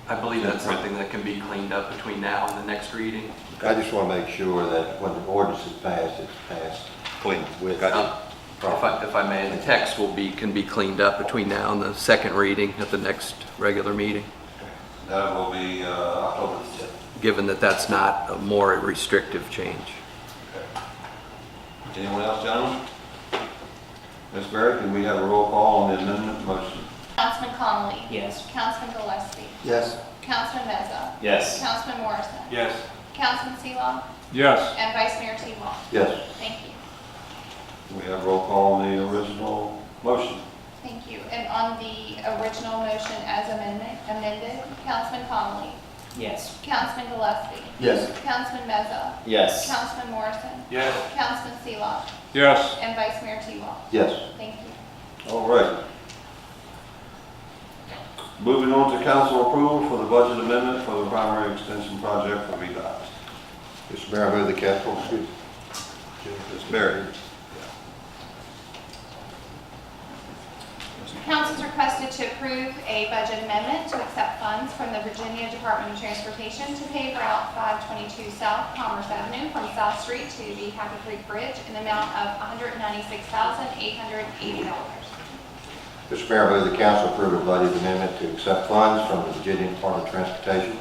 I believe that's something that can be cleaned up between now and the next reading. I just want to make sure that when the ordinance is passed, it's passed Clean. with. If I may, the text can be cleaned up between now and the second reading at the next regular meeting, That will be October 10th. given that that's not a more restrictive change. Anyone else, gentlemen? Ms. Berry, can we have a roll call on the amendment motion? Councilman Conley. Yes. Councilman Gillespie. Yes. Councilman Meza. Yes. Councilman Morrison. Yes. Councilman Seelow. Yes. And Vice Mayor T-Law. Yes. Thank you. We have roll call on the original motion. Thank you. And on the original motion as amended, Councilman Conley. Yes. Councilman Gillespie. Yes. Councilman Meza. Yes. Councilman Morrison. Yes. Councilman Seelow. Yes. And Vice Mayor T-Law. Yes. Thank you. All right. Moving on to council approval for the budget amendment for the primary extension project for VDOT. Mr. Mayor, I move the council, Ms. Berry. Council is requested to approve a budget amendment to accept funds from the Virginia Department of Transportation to pave Route 522 South Commerce Avenue from South Street to the Happy Creek Bridge in the amount of $196,880. Mr. Mayor, I move the council approve a budget amendment to accept funds from the Virginia Department of Transportation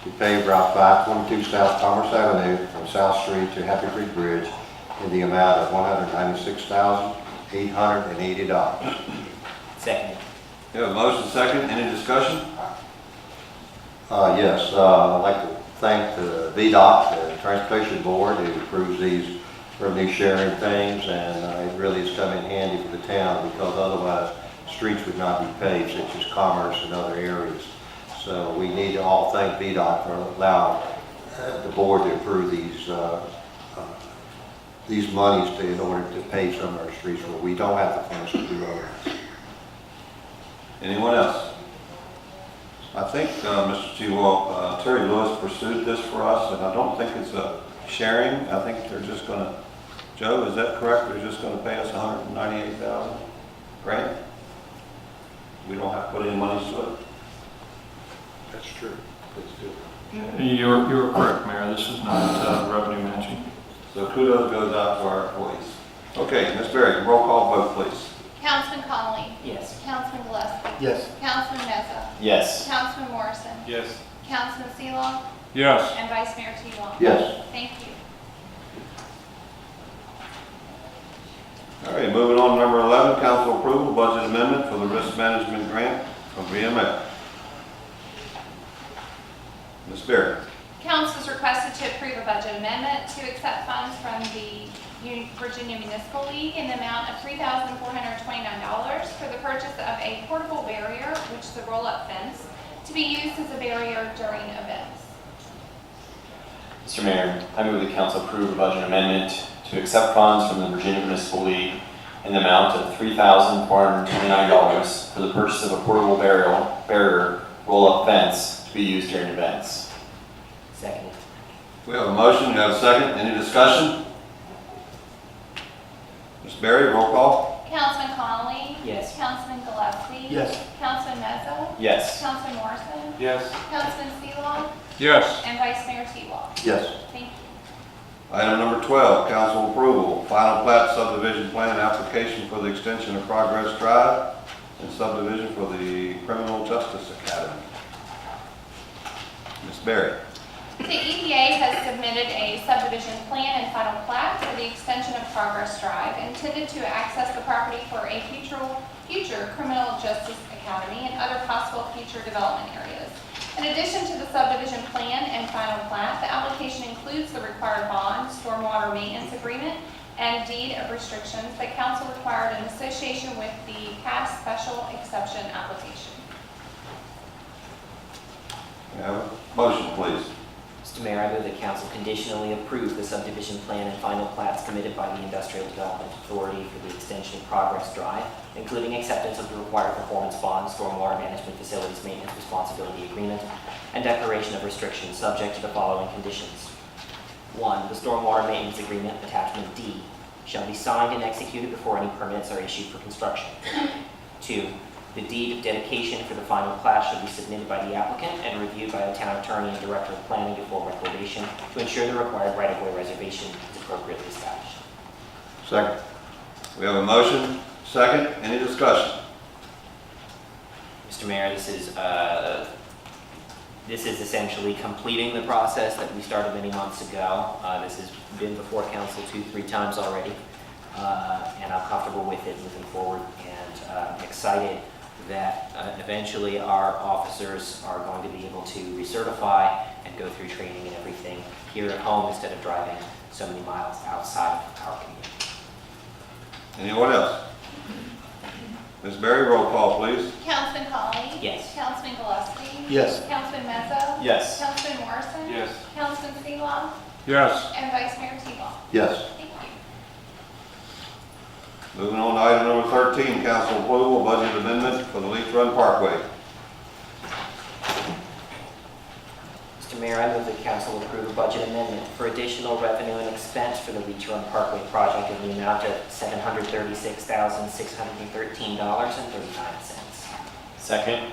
to pave Route 522 South Commerce Avenue from South Street to Happy Creek Bridge in the amount of $196,880. Second. You have a motion second. Any discussion? Yes, I'd like to thank the VDOT, the Transportation Board, who approves these revenue sharing things, and it really has come in handy for the town because otherwise streets would not be paved, such as Commerce and other areas. So we need to all thank VDOT for allowing the board to approve these monies in order to pave some of our streets where we don't have the funds to do otherwise. Anyone else? I think, Mr. T-Wall, Terry Lewis pursued this for us, and I don't think it's a sharing. I think they're just going to, Joe, is that correct? They're just going to pay us $198,000 grant? We don't have to put any money to it? That's true. Let's do it. You're correct, Mayor. This is not revenue matching. So kudos goes out to our employees. Okay, Ms. Berry, roll call vote, please. Councilman Conley. Yes. Councilman Gillespie. Yes. Councilman Meza. Yes. Councilman Morrison. Yes. Councilman Seelow. Yes. And Vice Mayor T-Law. Yes. Thank you. All right, moving on to number 11, council approval, budget amendment for the risk management grant from VMF. Ms. Berry. Council is requested to approve a budget amendment to accept funds from the Virginia Municipal League in the amount of $3,429 for the purchase of a portable barrier, which is a roll-up fence, to be used as a barrier during events. Mr. Mayor, I move the council approve a budget amendment to accept funds from the Virginia Municipal League in the amount of $3,429 for the purchase of a portable barrier roll-up fence to be used during events. Second. We have a motion, we have a second. Any discussion? Ms. Berry, roll call. Councilman Conley. Yes. Councilman Gillespie. Yes. Councilman Meza. Yes. Councilman Morrison. Yes. Councilman Seelow. Yes. And Vice Mayor T-Law. Yes. Thank you. Item number 12, council approval, final plat subdivision plan application for the extension of Progress Drive and subdivision for the Criminal Justice Academy. Ms. Berry. The EDA has submitted a subdivision plan and final plat for the extension of Progress Drive intended to access the property for a future Criminal Justice Academy and other possible future development areas. In addition to the subdivision plan and final plat, the application includes the required bond, stormwater maintenance agreement, and deed of restrictions that council required in association with the past special exception application. May I have a motion, please? Mr. Mayor, I move that council conditionally approve the subdivision plan and final plats submitted by the Industrial Development Authority for the extension of Progress Drive, including acceptance of the required performance bond, stormwater management facilities maintenance responsibility agreement, and declaration of restrictions subject to the following conditions. 1. The stormwater maintenance agreement, attachment D, shall be signed and executed before any permits are issued for construction. 2. The deed of dedication for the final plat shall be submitted by the applicant and reviewed by the town attorney and director of planning before recordation to ensure the required right-of-way reservation is appropriately established. Second. We have a motion, second. Any discussion? Mr. Mayor, this is essentially completing the process that we started many months ago. This has been before council 2-3 times already. and I'm comfortable with it moving forward, and I'm excited that eventually our officers are going to be able to recertify and go through training and everything here at home instead of driving so many miles outside of our community. Anyone else? Ms. Berry, roll call, please. Councilman Colley? Yes. Councilman Gillespie? Yes. Councilman Mezzo? Yes. Councilman Morrison? Yes. Councilman Selah? Yes. And Vice Mayor Tebow? Yes. Thank you. Moving on to item number 13, council approval, budget amendment for the Leach Run Parkway. Mr. Mayor, I move that council approve a budget amendment for additional revenue and expense for the Leach Run Parkway project in the amount of $736,613.39. Second.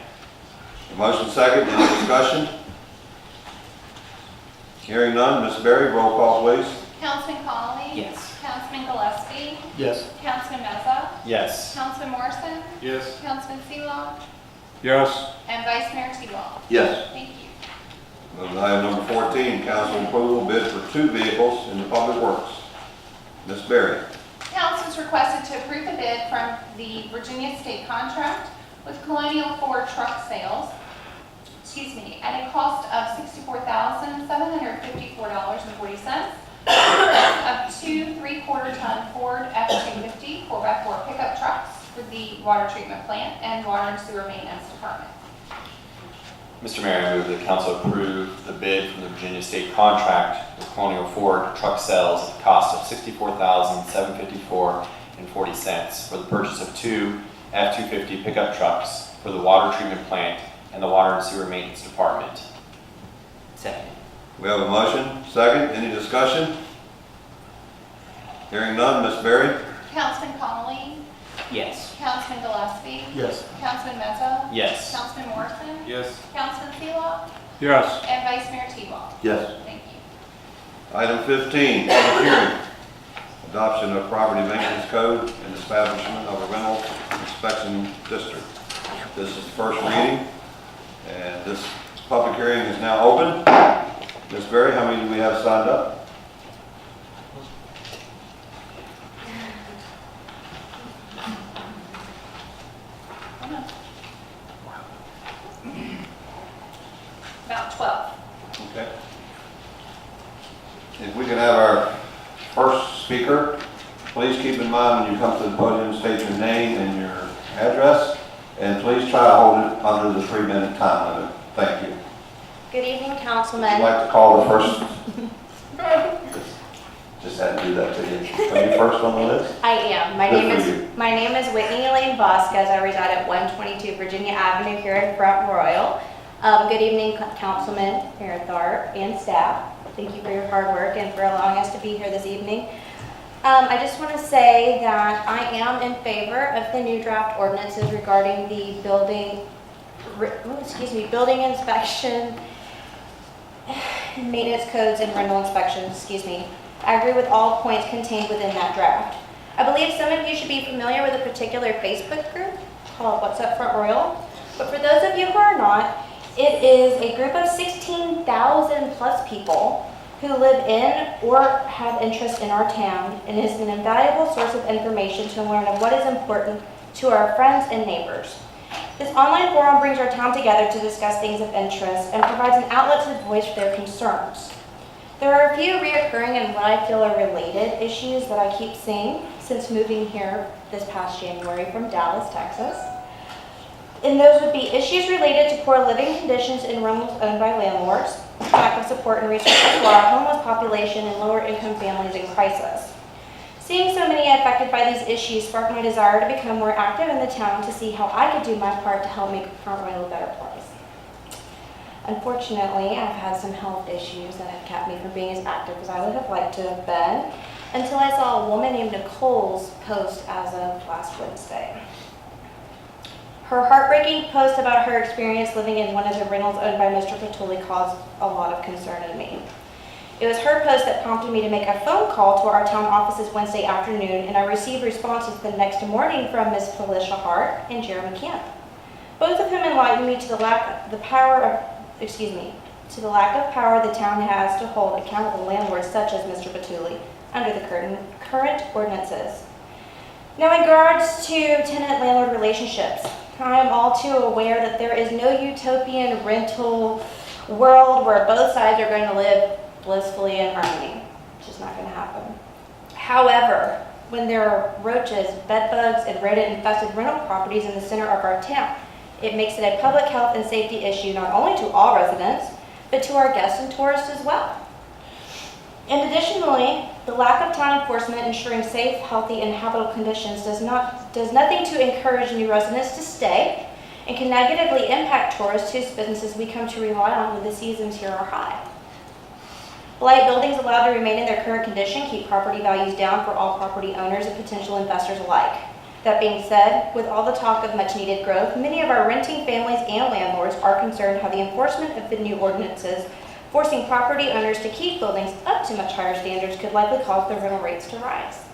A motion second, any discussion? Hearing none, Ms. Berry, roll call, please. Councilman Colley? Yes. Councilman Gillespie? Yes. Councilman Mezzo? Yes. Councilman Morrison? Yes. Councilman Selah? Yes. And Vice Mayor Tebow? Yes. Thank you. Moving to item number 14, council approval bid for 2 vehicles in the public works. Ms. Berry. Council is requested to approve a bid from the Virginia State contract with Colonial Ford Truck Sales, at a cost of $64,754.40 of 2 3/4-ton Ford F-250 4x4 pickup trucks for the water treatment plant and water and sewer maintenance department. Mr. Mayor, I move that council approve the bid from the Virginia State contract with Colonial Ford Truck Sales at the cost of $64,754.40 for the purchase of 2 F-250 pickup trucks for the water treatment plant and the water and sewer maintenance department. Second. We have a motion, second, any discussion? Hearing none, Ms. Berry. Councilman Colley? Yes. Councilman Gillespie? Yes. Councilman Mezzo? Yes. Councilman Morrison? Yes. Councilman Selah? Yes. And Vice Mayor Tebow? Yes. Thank you. Item 15, public hearing. Adoption of property maintenance code and establishment of a rental inspection district. This is the first reading, and this public hearing is now open. Ms. Berry, how many do we have signed up? About 12. Okay. If we can have our first speaker, please keep in mind when you come to the podium, state your name and your address, and please try to hold it under the 3-minute time limit. Thank you. Good evening, Would Councilman. you like to call the first? Just had to do that to you. Are you first on the list? I am. My Good name for you. is Whitney Elaine Vasquez. I reside at 122 Virginia Avenue here in Front Royal. Good evening, Councilman, Mayor Tharp, and staff. Thank you for your hard work and for allowing us to be here this evening. I just want to say that I am in favor of the new draft ordinances regarding the building inspection, maintenance codes, and rental inspections, I agree with all points contained within that draft. I believe some of you should be familiar with a particular Facebook group called What's Up Front Royal, but for those of you who are not, it is a group of 16,000 plus people who live in or have interest in our town, and is an invaluable source of information to learn of what is important to our friends and neighbors. This online forum brings our town together to discuss things of interest and provides an outlet to voice their concerns. There are a few reoccurring and what I feel are related issues that I keep seeing since moving here this past January from Dallas, Texas. And those would be issues related to poor living conditions in rentals owned by landlords, lack of support and resources for our homeless population and lower income families in crisis. Seeing so many affected by these issues sparked my desire to become more active in the town to see how I could do my part to help make Front Royal a better place. Unfortunately, I've had some health issues that have kept me from being as active as I would have liked to have been until I saw a woman named Nicole's post as of last Wednesday. Her heartbreaking post about her experience living in one of the rentals owned by Mr. Petulli caused a lot of concern in me. It was her post that prompted me to make a phone call to our town offices Wednesday afternoon, and I received responses the next morning from Ms. Felicia Hart and Jeremy Camp. Both of them enlightened me to the lack of power the town has to hold accountable landlords such as Mr. Petulli under the current ordinances. Now, in regards to tenant-landlord relationships, I am all too aware that there is no utopian rental world where both sides are going to live blissfully in harmony. It's just not going to happen. However, when there are roaches, bed bugs, and rodent-infested rental properties in the center of our town, it makes it a public health and safety issue not only to all residents, but to our guests and tourists as well. And additionally, the lack of town enforcement ensuring safe, healthy, and habitable conditions does nothing to encourage new residents to stay and can negatively impact tourists whose businesses we come to rely on when the seasons here are high. Blight buildings allowed to remain in their current condition keep property values down for all property owners and potential investors alike. That being said, with all the talk of much needed growth, many of our renting families and landlords are concerned how the enforcement of the new ordinances forcing property owners to keep buildings up to much higher standards could likely cause the rental rates to rise.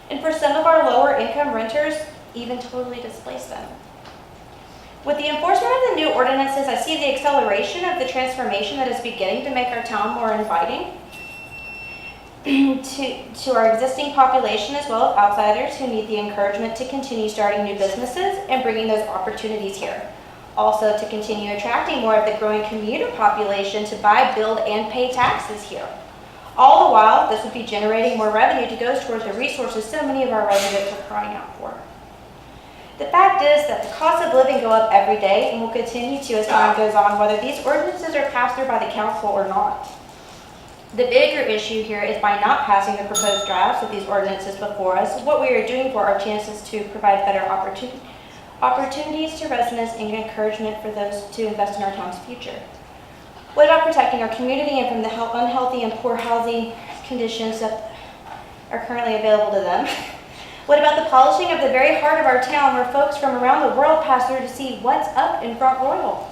And for some of our lower income renters, even totally displace them. With the enforcement of the new ordinances, I see the acceleration of the transformation that is beginning to make our town more inviting to our existing population as well as outsiders who need the encouragement to continue starting new businesses and bringing those opportunities here. Also to continue attracting more of the growing commuter population to buy, build, and pay taxes here. All the while, this would be generating more revenue to go towards the resources so many of our residents are crying out for. The fact is that the cost of living go up every day and will continue to as time goes on, whether these ordinances are passed through by the council or not. The bigger issue here is by not passing the proposed drafts of these ordinances before us, what we are doing for our chances to provide better opportunities to residents and encouragement for those to invest in our town's future. What about protecting our community and from the unhealthy and poor housing conditions that are currently available to them? What about the polishing of the very heart of our town where folks from around the world pass through to see what's up in Front Royal?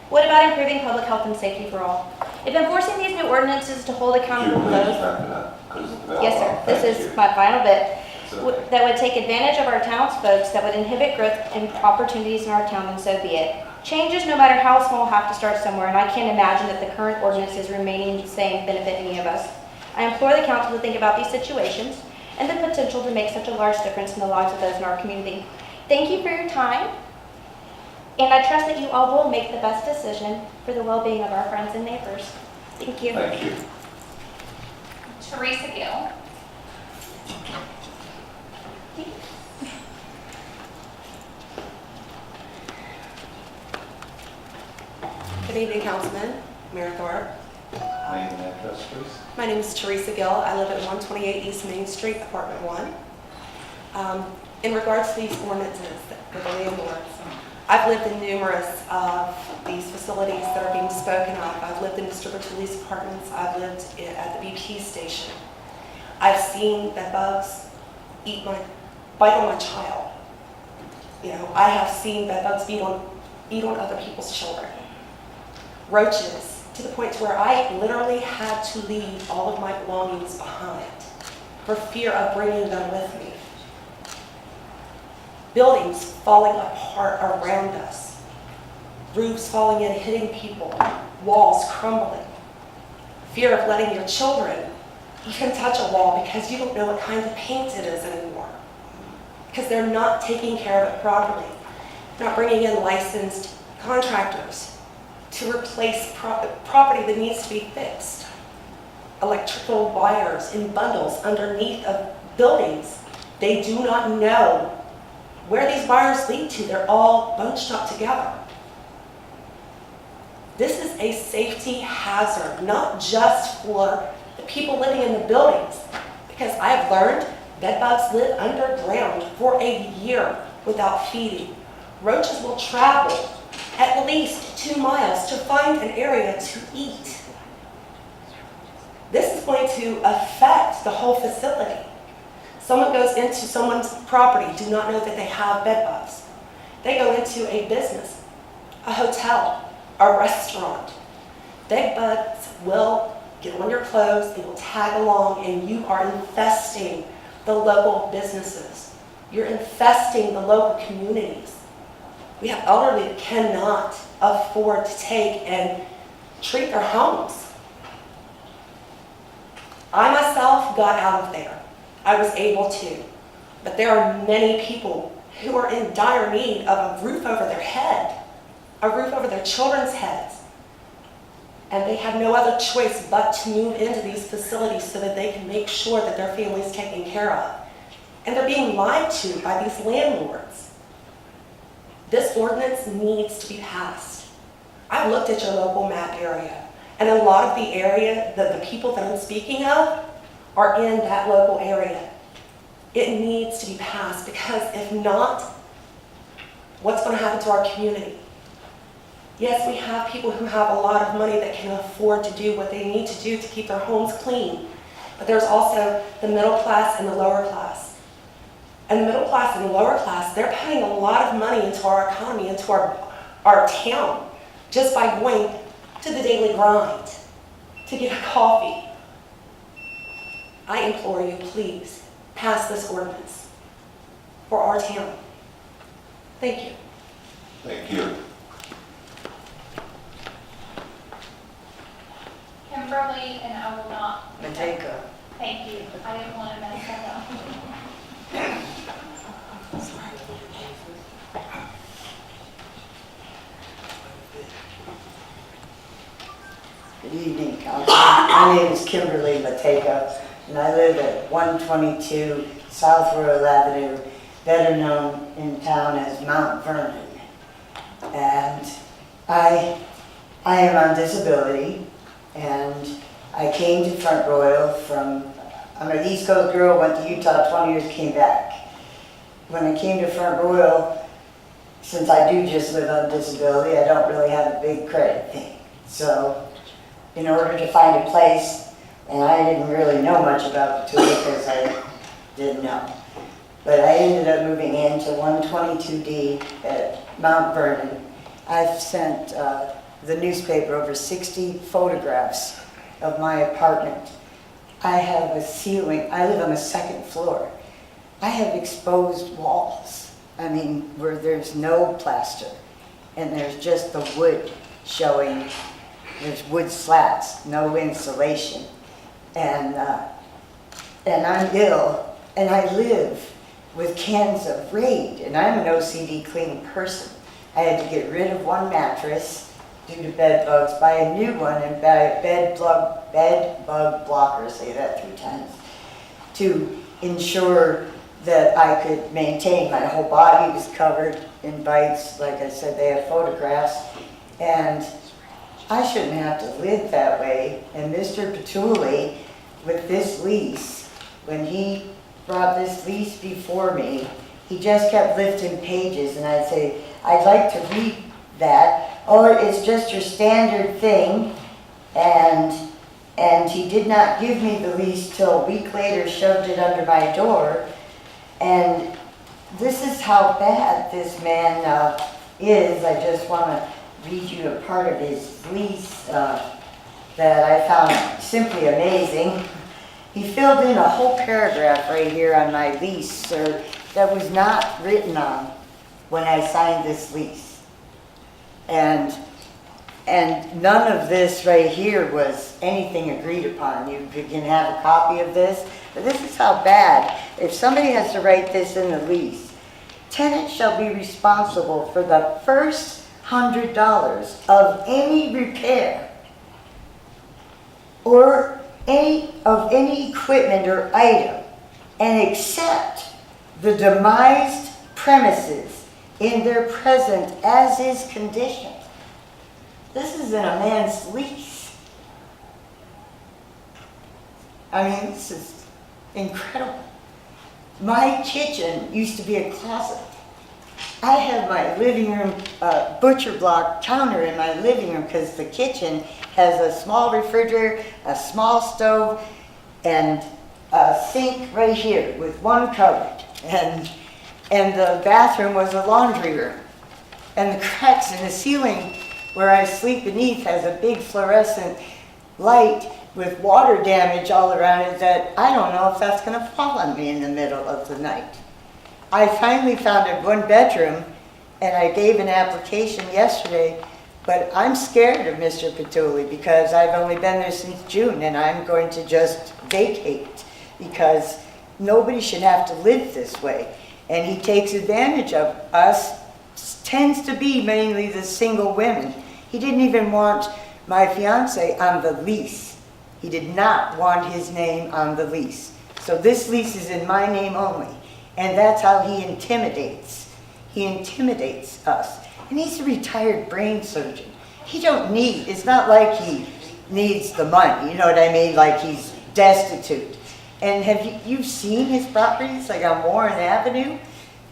What about improving public health and safety for all? If enforcing these new ordinances to hold accountable those... Yes, sir. This is my final bit. That would take advantage of our townsfolk, that would inhibit growth and opportunities in our town, and so be it. Changes, no matter how small, have to start somewhere, and I can't imagine that the current ordinances remaining the same benefit any of us. I implore the council to think about these situations and the potential to make such a large difference in the lives of those in our community. Thank you for your time, and I trust that you all will make the best decision for the well-being of our friends and neighbors. Thank you. Thank you. Teresa Gill. Good evening, Councilman, Mayor Thorpe. Name and address, please. My name is Teresa Gill. I live at 128 East Main Street, Apartment 1. In regards to these ordinances for the landlords, I've lived in numerous of these facilities that are being spoken of. I've lived in Mr. Bertulli's apartments. I've lived at the BP station. I've seen bed bugs bite on my child. You know, I have seen bed bugs eat on other people's children. Roaches, to the point where I literally had to leave all of my belongings behind for fear of bringing them with me. Buildings falling apart around us. Roofs falling in, hitting people. Walls crumbling. Fear of letting your children even touch a wall because you don't know what kind of paint it is anymore. Because they're not taking care of it properly. Not bringing in licensed contractors to replace property that needs to be fixed. Electrical wires in bundles underneath of buildings. They do not know where these wires lead to. They're all bunched up together. This is a safety hazard, not just for the people living in the buildings, because I have learned bed bugs live underground for a year without feeding. Roaches will travel at least 2 miles to find an area to eat. This is going to affect the whole facility. Someone goes into someone's property, do not know that they have bed bugs. They go into a business, a hotel, a restaurant. Bed bugs will get on your clothes, they will tag along, and you are infesting the local businesses. You're infesting the local communities. We have elderly that cannot afford to take and treat their homes. I myself got out of there. I was able to. But there are many people who are in dire need of a roof over their head, a roof over their children's heads. And they have no other choice but to move into these facilities so that they can make sure that their family is taken care of. And they're being lied to by these landlords. This ordinance needs to be passed. I've looked at your local map area, and a lot of the area, the people that I'm speaking of, are in that local area. It needs to be passed, because if not, what's going to happen to our community? Yes, we have people who have a lot of money that can afford to do what they need to do to keep their homes clean. But there's also the middle class and the lower class. And the middle class and the lower class, they're putting a lot of money into our economy, into our town, just by going to the daily grind to get a coffee. I implore you, please, pass this ordinance for our town. Thank you. Thank you. Kimberly, and I will not. Mateka. Thank you. I didn't want to mess that up. Good evening, Council. My name is Kimberly Mateka, and I live at 122 South Royal Avenue, better known in town as Mount Vernon. And I am on disability, and I came to Front Royal I'm an East Coast girl, went to Utah 20 years, came back. When I came to Front Royal, since I do just live on disability, I don't really have a big credit thing. So in order to find a place, and I didn't really know much about Petula because I didn't know, but I ended up moving into 122D at Mount Vernon. I've sent the newspaper over 60 photographs of my apartment. I have a ceiling, I live on the second floor. I have exposed walls, I mean, where there's no plaster, and there's just the wood showing. There's wood slats, no insulation, and I'm ill, and I live with cans of Raid, and I'm an OCD clean person. I had to get rid of one mattress due to bed bugs, buy a new one, and buy a bed bug blocker, say that 3 times, to ensure that I could maintain. My whole body was covered in bites. Like I said, they have photographs, and I shouldn't have to live that way. And Mr. Petuli, with this lease, when he brought this lease before me, he just kept lifting pages, and I'd say, I'd like to read that. Oh, it's just your standard thing. And he did not give me the lease till a week later, shoved it under my door. And this is how bad this man is. I just want to read you a part of his lease that I found simply amazing. He filled in a whole paragraph right here on my lease, sir, that was not written on when I signed this lease. And none of this right here was anything agreed upon. You can have a copy of this, but this is how bad. If somebody has to write this in the lease, tenant shall be responsible for the first $100 of any repair or any equipment or item, and accept the demised premises in their present as is condition. This is in a man's lease. I mean, this is incredible. My kitchen used to be a closet. I have my living room butcher block counter in my living room because the kitchen has a small refrigerator, a small stove, and a sink right here with one cupboard. And the bathroom was a laundry room. And the cracks in the ceiling where I sleep beneath has a big fluorescent light with water damage all around it that I don't know if that's going to fall on me in the middle of the night. I finally found a 1-bedroom, and I gave an application yesterday, but I'm scared of Mr. Petuli because I've only been there since June, and I'm going to just vacate because Nobody should have to live this way. And he takes advantage of us, tends to be mainly the single women. He didn't even want my fiance on the lease. He did not want his name on the lease. So this lease is in my name only. And that's how he intimidates. He intimidates us. And he's a retired brain surgeon. He don't need, it's not like he needs the money, you know what I mean? Like he's destitute. And have you've seen his properties, like on Warren Avenue?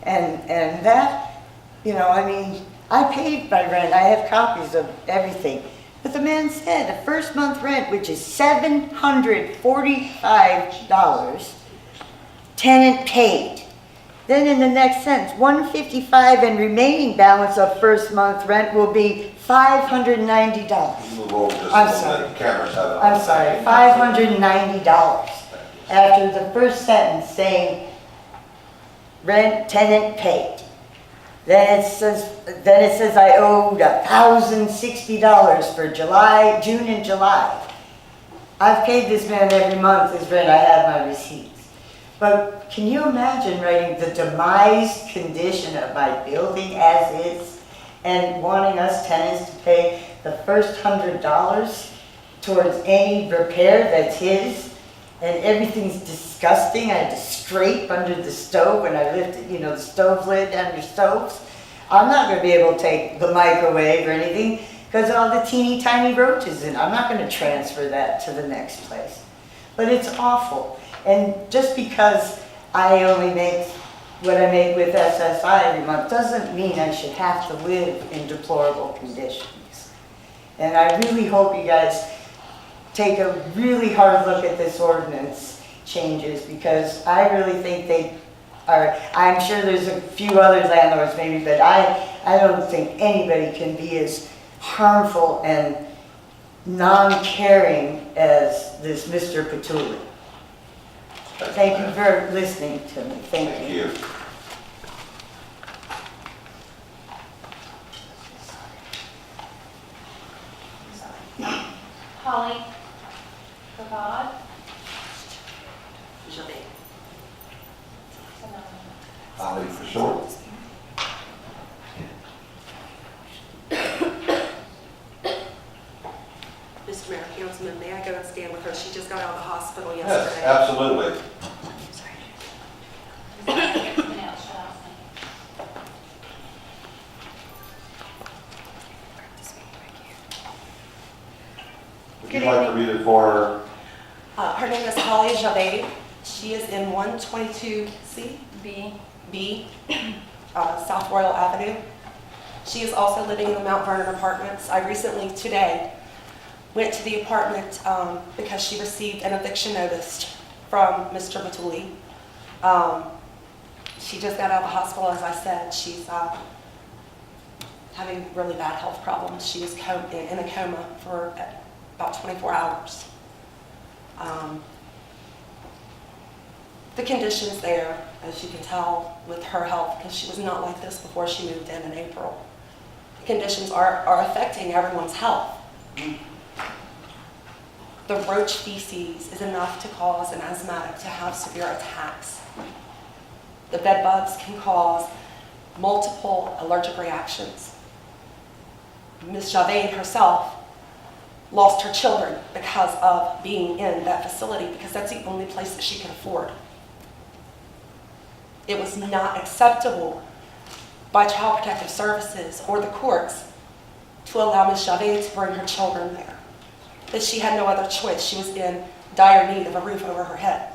And that, you know, I mean, I paid my rent. I have copies of everything. But the man said the first month rent, which is $745, tenant paid. Then in the next sentence, $155 and remaining balance of first month rent will be $590. Move over just a I'm little sorry. bit. The camera's having it. I'm sorry, $590. After the first sentence saying rent tenant paid. Then it says I owed $1,060 for June and July. I've paid this man every month his rent. I have my receipts. But can you imagine writing the demise condition of my building as is and wanting us tenants to pay the first $100 towards any repair that's his? And everything's disgusting. I had to scrape under the stove when I lifted, you know, the stove lid under stoves. I'm not going to be able to take the microwave or anything because of all the teeny tiny roaches in it. I'm not going to transfer that to the next place. But it's awful. And just because I only make what I make with SSI every month doesn't mean I should have to live in deplorable conditions. And I really hope you guys take a really hard look at this ordinance changes because I really think they are, I'm sure there's a few other landlords maybe, but I don't think anybody can be as harmful and non-caring as this Mr. Petulli. Thank you for listening to me. Thank you. Holly Pagod. Holly for short. Mr. Mayor, Councilman, may I go and stand with her? She just got out of the hospital Yes, yesterday. absolutely. Would you like to read it for her? Her name is Holly Javed. She is in 122C B, South Royal Avenue. She is also living in the Mount Vernon apartments. I recently, today, went to the apartment because she received an eviction notice from Mr. Petulli. She just got out of the hospital, as I said. She's having really bad health problems. She was in a coma for about 24 hours. The conditions there, as you can tell with her health, because she was not like this before she moved in April. The conditions are affecting everyone's health. The roach feces is enough to cause an asthmatic to have severe attacks. The bed bugs can cause multiple allergic reactions. Ms. Javed herself lost her children because of being in that facility because that's the only place that she could afford. It was not acceptable by Child Protective Services or the courts to allow Ms. Javed to bring her children there. That she had no other choice. She was in dire need of a roof over her head.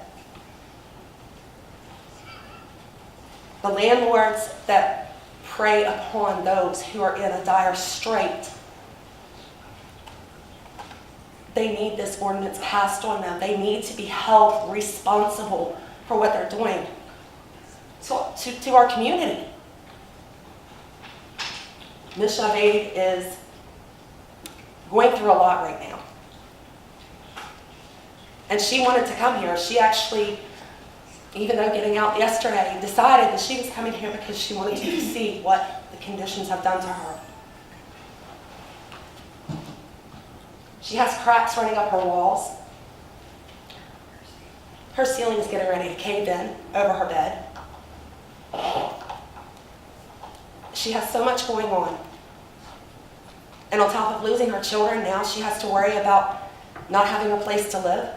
The landlords that prey upon those who are in a dire strait, they need this ordinance passed on them. They need to be held responsible for what they're doing to our community. Ms. Javed is going through a lot right now. And she wanted to come here. She actually, even though getting out yesterday, decided that she was coming here because she wanted to see what the conditions have done to her. She has cracks running up her walls. Her ceiling is getting ready to cave in over her bed. She has so much going on. And on top of losing her children, now she has to worry about not having a place to live.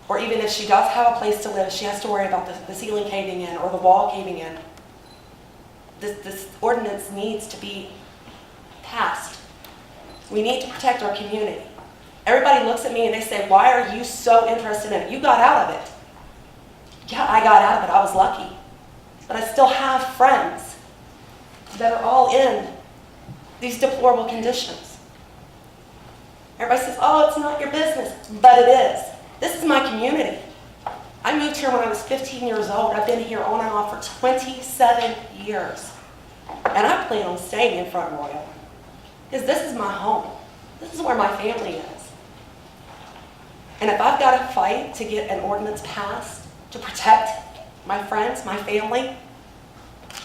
Or even if she does have a place to live, she has to worry about the ceiling caving in or the wall caving in. This ordinance needs to be passed. We need to protect our community. Everybody looks at me and they say, why are you so interested in it? You got out of it. Yeah, I got out of it. I was lucky. But I still have friends that are all in these deplorable conditions. Everybody says, oh, it's not your business. But it is. This is my community. I moved here when I was 15 years old. I've been here on and off for 27 years. And I plan on staying in Front Royal. Because this is my home. This is where my family is. And if I've got to fight to get an ordinance passed to protect my friends, my family,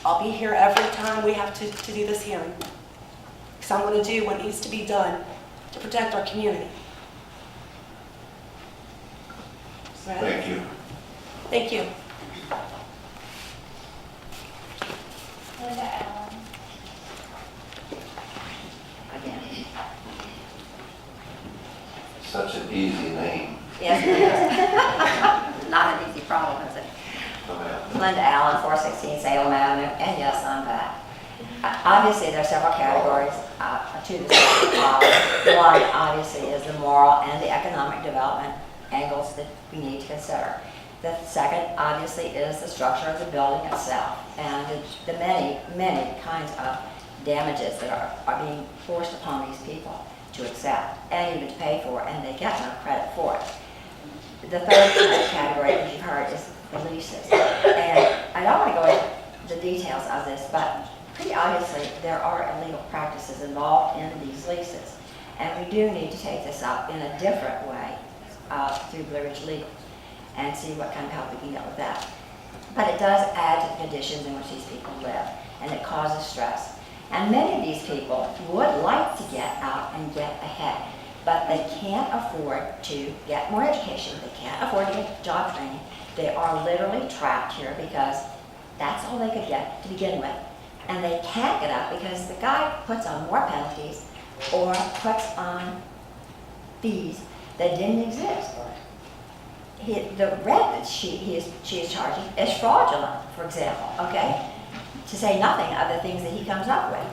I'll be here every time we have to do this hearing. Because I'm going to do what needs to be done to protect our community. Right? Thank you. Thank you. Linda Allen. Such an easy name. Yes, it is. Not an easy problem, is it? Linda Allen, 416 Salem Avenue, and yes, I'm back. Obviously, there are several categories to this. One, obviously, is the moral and the economic development angles that we need to consider. The second, obviously, is the structure of the building itself and the many, many kinds of damages that are being forced upon these people to accept and even to pay for, and they get no credit for it. The third category, as you've heard, is the leases. And I don't want to go into the details of this, but pretty obviously there are illegal practices involved in these leases. And we do need to take this up in a different way through Blue Ridge Legal and see what kind of help we can get with that. But it does add to the conditions in which these people live, and it causes stress. And many of these people would like to get out and get ahead, but they can't afford to get more education. They can't afford to get job training. They are literally trapped here because that's all they could get to begin with. And they can't get out because the guy puts on more penalties or puts on fees that didn't exist. The rent that she is charging is fraudulent, for example, okay? To say nothing of the things that he comes up with.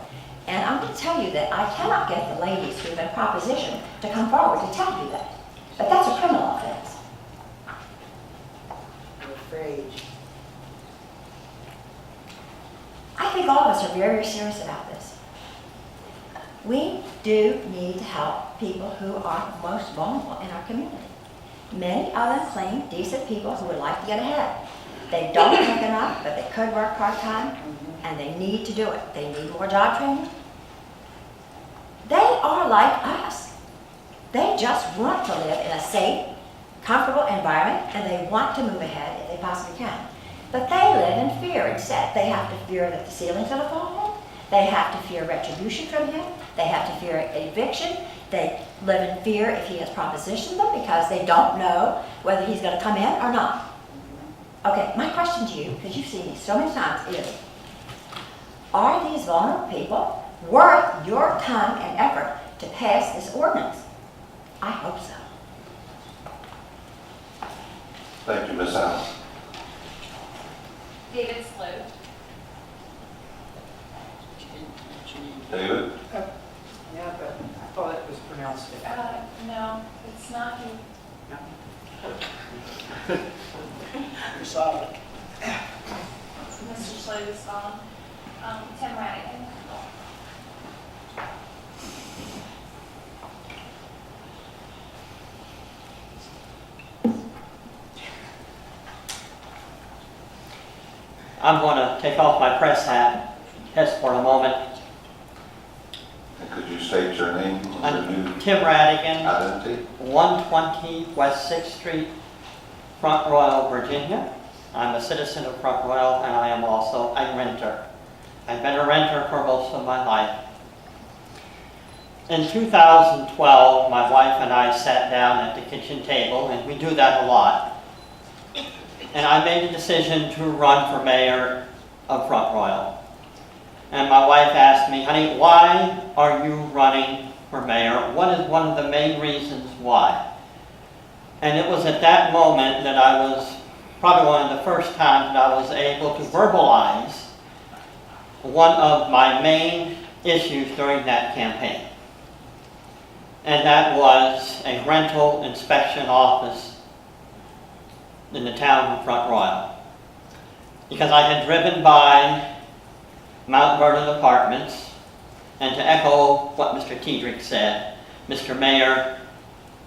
And I'm going to tell you that I cannot get the ladies who've been propositioned to come forward to tell you that. But that's a criminal offense. I'm afraid. I think all of us are very, very serious about this. We do need to help people who are most vulnerable in our community. Many of them claim decent people who would like to get ahead. They don't make enough, but they could work part-time, and they need to do it. They need more job training. They are like us. They just want to live in a safe, comfortable environment, and they want to move ahead if they possibly can. But they live in fear instead. They have to fear that the ceiling's going to fall in. They have to fear retribution from him. They have to fear eviction. They live in fear if he has propositioned them because they don't know whether he's going to come in or not. Okay, my question to you, because you've seen me so many times, is, are these vulnerable people worth your time and effort to pass this ordinance? I hope so. Thank you, Ms. Allen. David Sloat. David? Yeah, but I thought it was pronounced it. No, it's not who. You're solid. Mr. Sloat is gone. Tim Radigan. I'm going to take off my press hat just for a moment. And could you state your name? I'm Tim Radigan, Identity? 120 West 6th Street, Front Royal, Virginia. I'm a citizen of Front Royal, and I am also a renter. I've been a renter for most of my life. in 2012, my wife and I sat down at the kitchen table, and we do that a lot. And I made a decision to run for mayor of Front Royal. And my wife asked me, honey, why are you running for mayor? What is one of the main reasons why? And it was at that moment that I was, probably one of the first times that I was able to verbalize one of my main issues during that campaign. And that was a rental inspection office in the town of Front Royal. Because I had driven by Mount Vernon Apartments, and to echo what Mr. Tiedrich said, Mr. Mayor,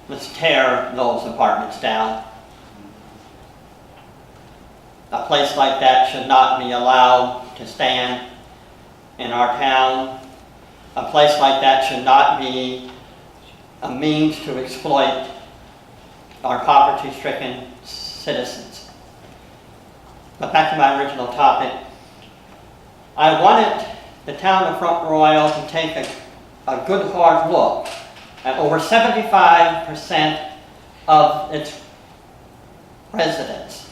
let's tear those apartments down. A place like that should not be allowed to stand in our town. A place like that should not be a means to exploit our poverty-stricken citizens. But back to my original topic. I wanted the town of Front Royal to take a good hard look at over 75% of its residents.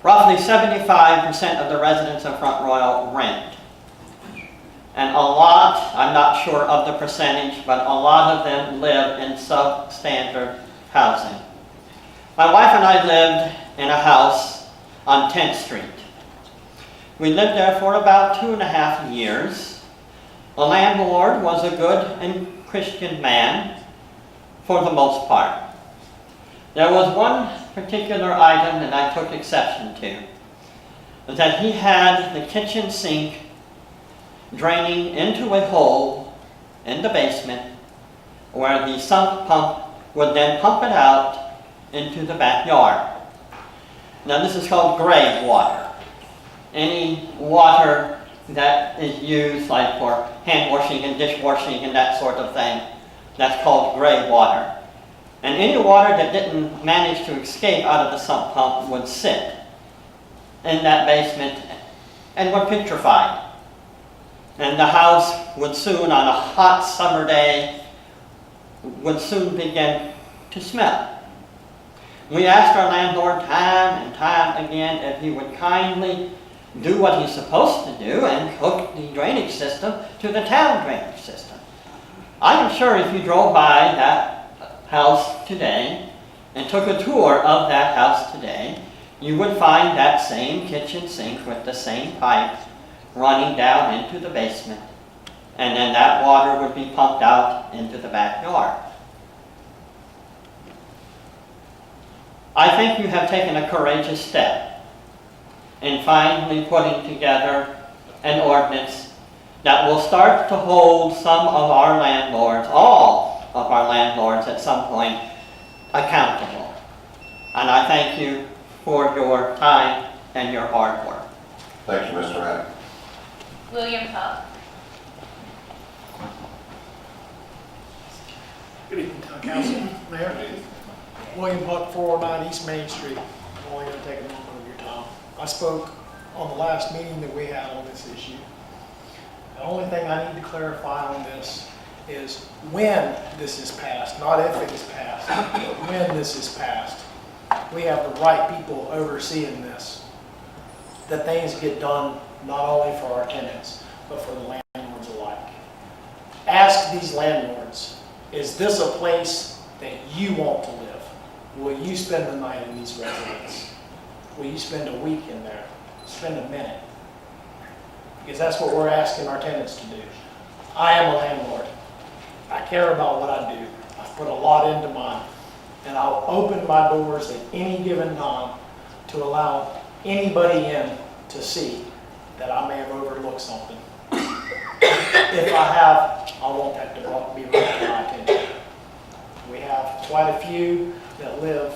Roughly 75% of the residents of Front Royal rent. And a lot, I'm not sure of the percentage, but a lot of them live in substandard housing. My wife and I lived in a house on 10th Street. We lived there for about 2.5 years. The landlord was a good and Christian man for the most part. There was one particular item that I took exception to, that he had the kitchen sink draining into a hole in the basement where the sump pump would then pump it out into the backyard. Now this is called gray water. Any water that is used like for hand washing and dishwashing and that sort of thing, that's called gray water. And any water that didn't manage to escape out of the sump pump would sit in that basement and would petrify. And the house would soon, on a hot summer day, would soon begin to smell. We asked our landlord time and time again if he would kindly do what he's supposed to do and hook the drainage system to the town drainage system. I am sure if you drove by that house today and took a tour of that house today, you would find that same kitchen sink with the same pipe running down into the basement, and then that water would be pumped out into the backyard. I think you have taken a courageous step in finally putting together an ordinance that will start to hold some of our landlords, all of our landlords at some point, accountable. And I thank you for your time and your hard work. Thank you, Mr. Hack. William Huff. Good evening, Council, Mayor. William Huck, 409 East Main Street. I'm only going to take a moment of your time. I spoke on the last meeting that we had on this issue. The only thing I need to clarify on this is when this is passed, not if it is passed, but when this is passed. We have the right people overseeing this, that things get done not only for our tenants, but for the landlords alike. Ask these landlords, is this a place that you want to live? Will you spend the night in these residences? Will you spend a week in there? Spend a minute? Because that's what we're asking our tenants to do. I am a landlord. I care about what I do. I've put a lot into mine. And I'll open my doors at any given time to allow anybody in to see that I may have overlooked something. If I have, I want that to be brought to my attention. We have quite a few that live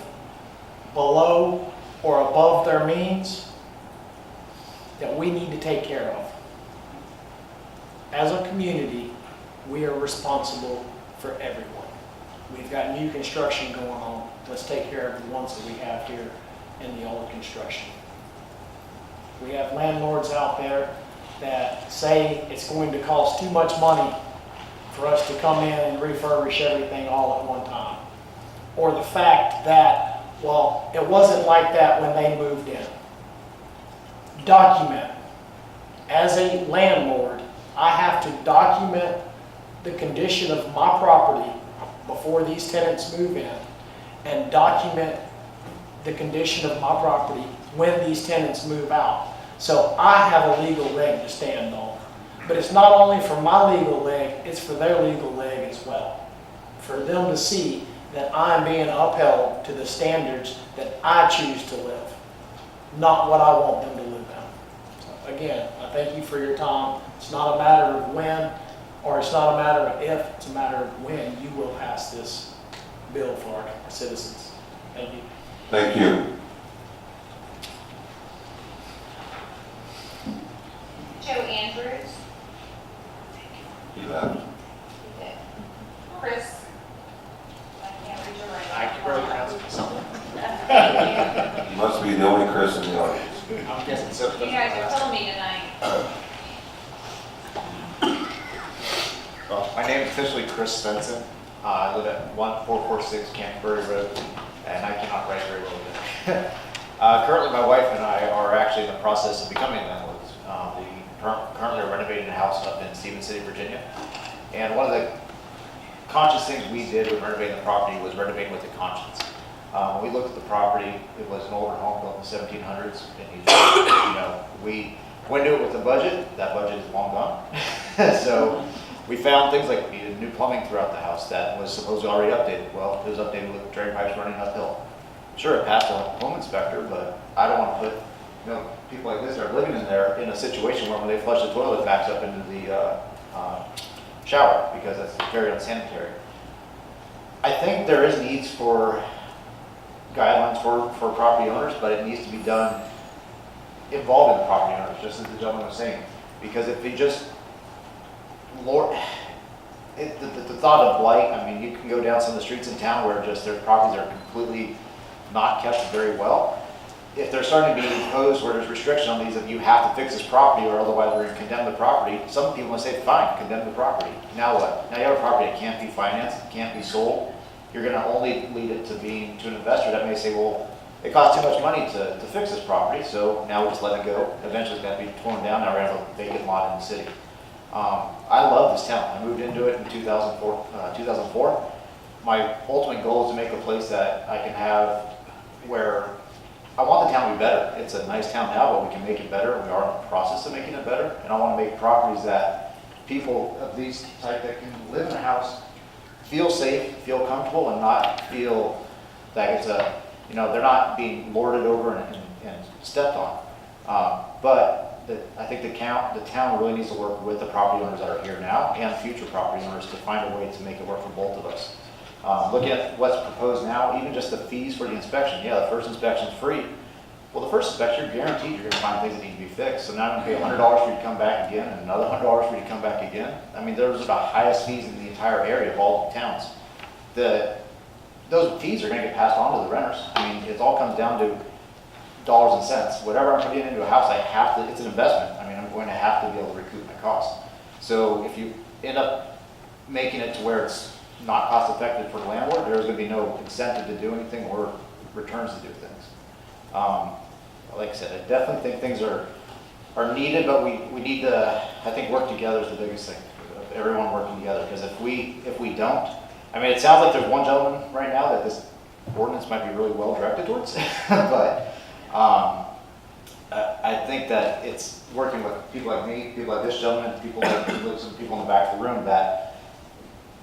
below or above their means that we need to take care of. As a community, we are responsible for everyone. We've got new construction going on. Let's take care of the ones that we have here in the old construction. We have landlords out there that say it's going to cost too much money for us to come in and refurbish everything all at one time. Or the fact that, well, it wasn't like that when they moved in. Document. As a landlord, I have to document the condition of my property before these tenants move in, and document the condition of my property when these tenants move out. So I have a legal leg to stand on. But it's not only for my legal leg, it's for their legal leg as well. For them to see that I'm being upheld to the standards that I choose to live, not what I want them to live in. So again, I thank you for your time. It's not a matter of when, or it's not a matter of if, it's a matter of when you will pass this bill for our citizens. Thank you. Thank you. Joe Andrews. You left. Chris. I can't read your right. I can barely pronounce myself. Thank You must be the only Chris in the audience. I'm guessing so. you. You guys are killing me tonight. Well, my name is officially Chris Svensson. I live at 1446 Canterbury Road, and I cannot write very well either. Currently, my wife and I are actually in the process of becoming landlords. We currently are renovating a house up in Stevens City, Virginia. And one of the conscious things we did with renovating the property was renovating with a conscience. When we looked at the property, it was an older home built in the 1700s. And we went into it with a budget. That budget is long gone. So we found things like we needed new plumbing throughout the house that was supposedly already updated. Well, it was updated with drain pipes running uphill. Sure, it passed a home inspector, but I don't want to put people like this that are living in there in a situation where when they flush the toilet, it backs up into the shower, because that's very unsanitary. I think there is needs for guidelines for property owners, but it needs to be done involving the property owners, just as the gentleman was saying. Because if you just, the thought of blight, I mean, you can go down some of the streets in town where just their properties are completely not kept very well. If they're starting to be imposed where there's restriction on these, that you have to fix this property or otherwise we're going to condemn the property, some people will say, fine, condemn the property. Now what? Now you have a property that can't be financed, can't be sold. You're going to only lead it to an investor that may say, well, it costs too much money to fix this property, so now we just let it go. Eventually it's going to be torn down. Now we're going to have a vacant lot in the city. I love this town. I moved into it in 2004. My ultimate goal is to make a place that I can have where I want the town to be better. It's a nice town now, but we can make it better. We are in the process of making it better. And I want to make properties that people of these type that can live in a house feel safe, feel comfortable, and not feel that it's they're not being lorded over and stepped on. I think the town really needs to work with the property owners that are here now and future property owners to find a way to make it work for both of us. Looking at what's proposed now, even just the fees for the inspection. Yeah, the first inspection is free. Well, the first inspection, you're guaranteed you're going to find things that need to be fixed. So now I'm going to pay $100 for you to come back again, and another $100 for you to come back again. I mean, those are the highest fees in the entire area of all towns. Those fees are going to get passed on to the renters. I mean, it all comes down to dollars and cents. Whatever I'm putting into a house, it's an investment. I mean, I'm going to have to be able to recoup my cost. So if you end up making it to where it's not cost effective for the landlord, there's going to be no incentive to do anything or returns to do things. Like I said, I definitely think things are needed, but we need to, I think, work together is the biggest thing. Everyone working together, because if we don't, I mean, it sounds like there's one gentleman right now that this ordinance might be really well directed towards, but I think that it's working with people like me, people like this gentleman, people like some people in the back of the room, that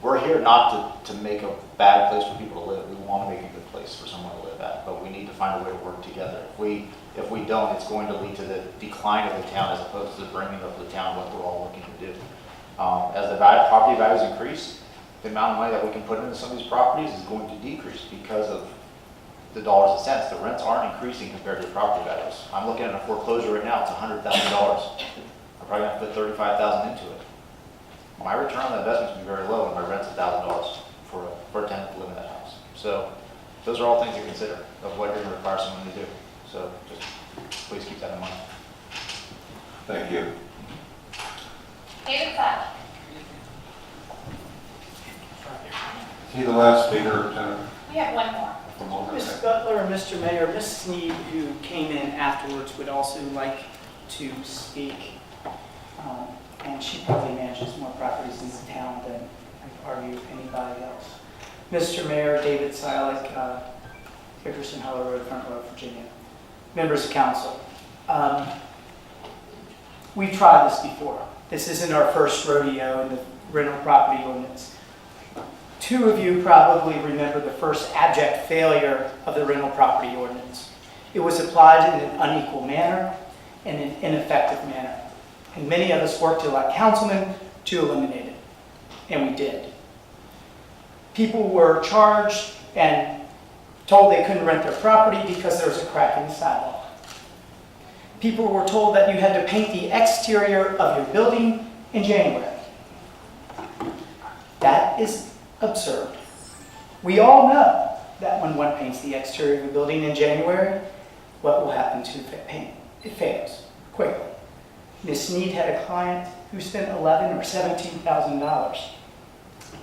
we're here not to make a bad place for people to live. We want to make a good place for someone to live at, but we need to find a way to work together. If we don't, it's going to lead to the decline of the town as opposed to the bringing up the town, what we're all looking to do. As the property values increase, the amount of money that we can put into some of these properties is going to decrease because of the dollars and cents. The rents aren't increasing compared to the property values. I'm looking at a foreclosure right now, it's $100,000. I'm probably going to put $35,000 into it. My return on that investment is going to be very low, and my rent's $1,000 for a tenant to live in that house. So those are all things to consider of what you're going to require someone to do. So just please keep that in mind. Thank you. David Platt. Is he the last speaker, Jennifer? We have one more. Ms. Butler and Mr. Mayor, Ms. Sneed, who came in afterwards, would also like to speak. And she probably manages more properties in the town than, I argue, anybody else. Mr. Mayor, David Silik, Hickerson Hollow Road, Front Royal, Virginia. Members of council, we've tried this before. This isn't our first rodeo in the rental property ordinance. Two of you probably remember the first abject failure of the rental property ordinance. It was applied in an unequal manner and an ineffective manner. And many of us worked to elect councilmen to eliminate it. And we did. People were charged and told they couldn't rent their property because there was a crack in the sidewalk. People were told that you had to paint the exterior of your building in January. That is absurd. We all know that when one paints the exterior of a building in January, what will happen to the paint? It fails quickly. Ms. Sneed had a client who spent $11,000 or $17,000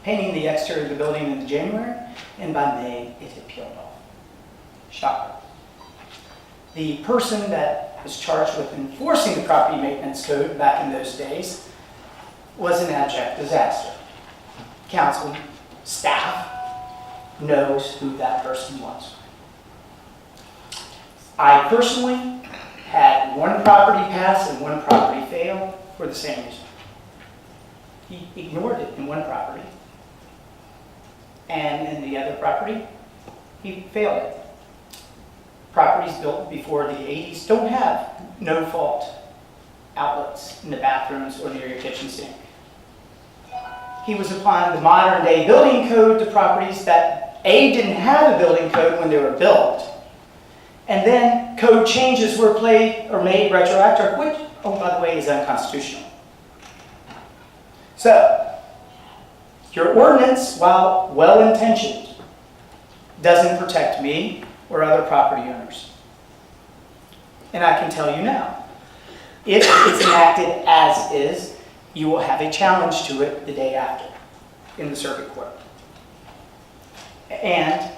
painting the exterior of the building in January, and by May it had peeled off. Shocker. The person that was charged with enforcing the property maintenance code back in those days was an abject disaster. Council, staff knows who that person was. I personally had one property pass and one property fail for the same reason. He ignored it in one property, and in the other property, he failed it. Properties built before the 80s don't have no-fault outlets in the bathrooms or near your kitchen sink. He was applying the modern-day building code to properties that A, didn't have a building code when they were built, and then code changes were made retroactive, which, oh, by the way, is unconstitutional. So, your ordinance, while well-intentioned, doesn't protect me or other property owners. And I can tell you now, if it's enacted as is, you will have a challenge to it the day after in the circuit court. And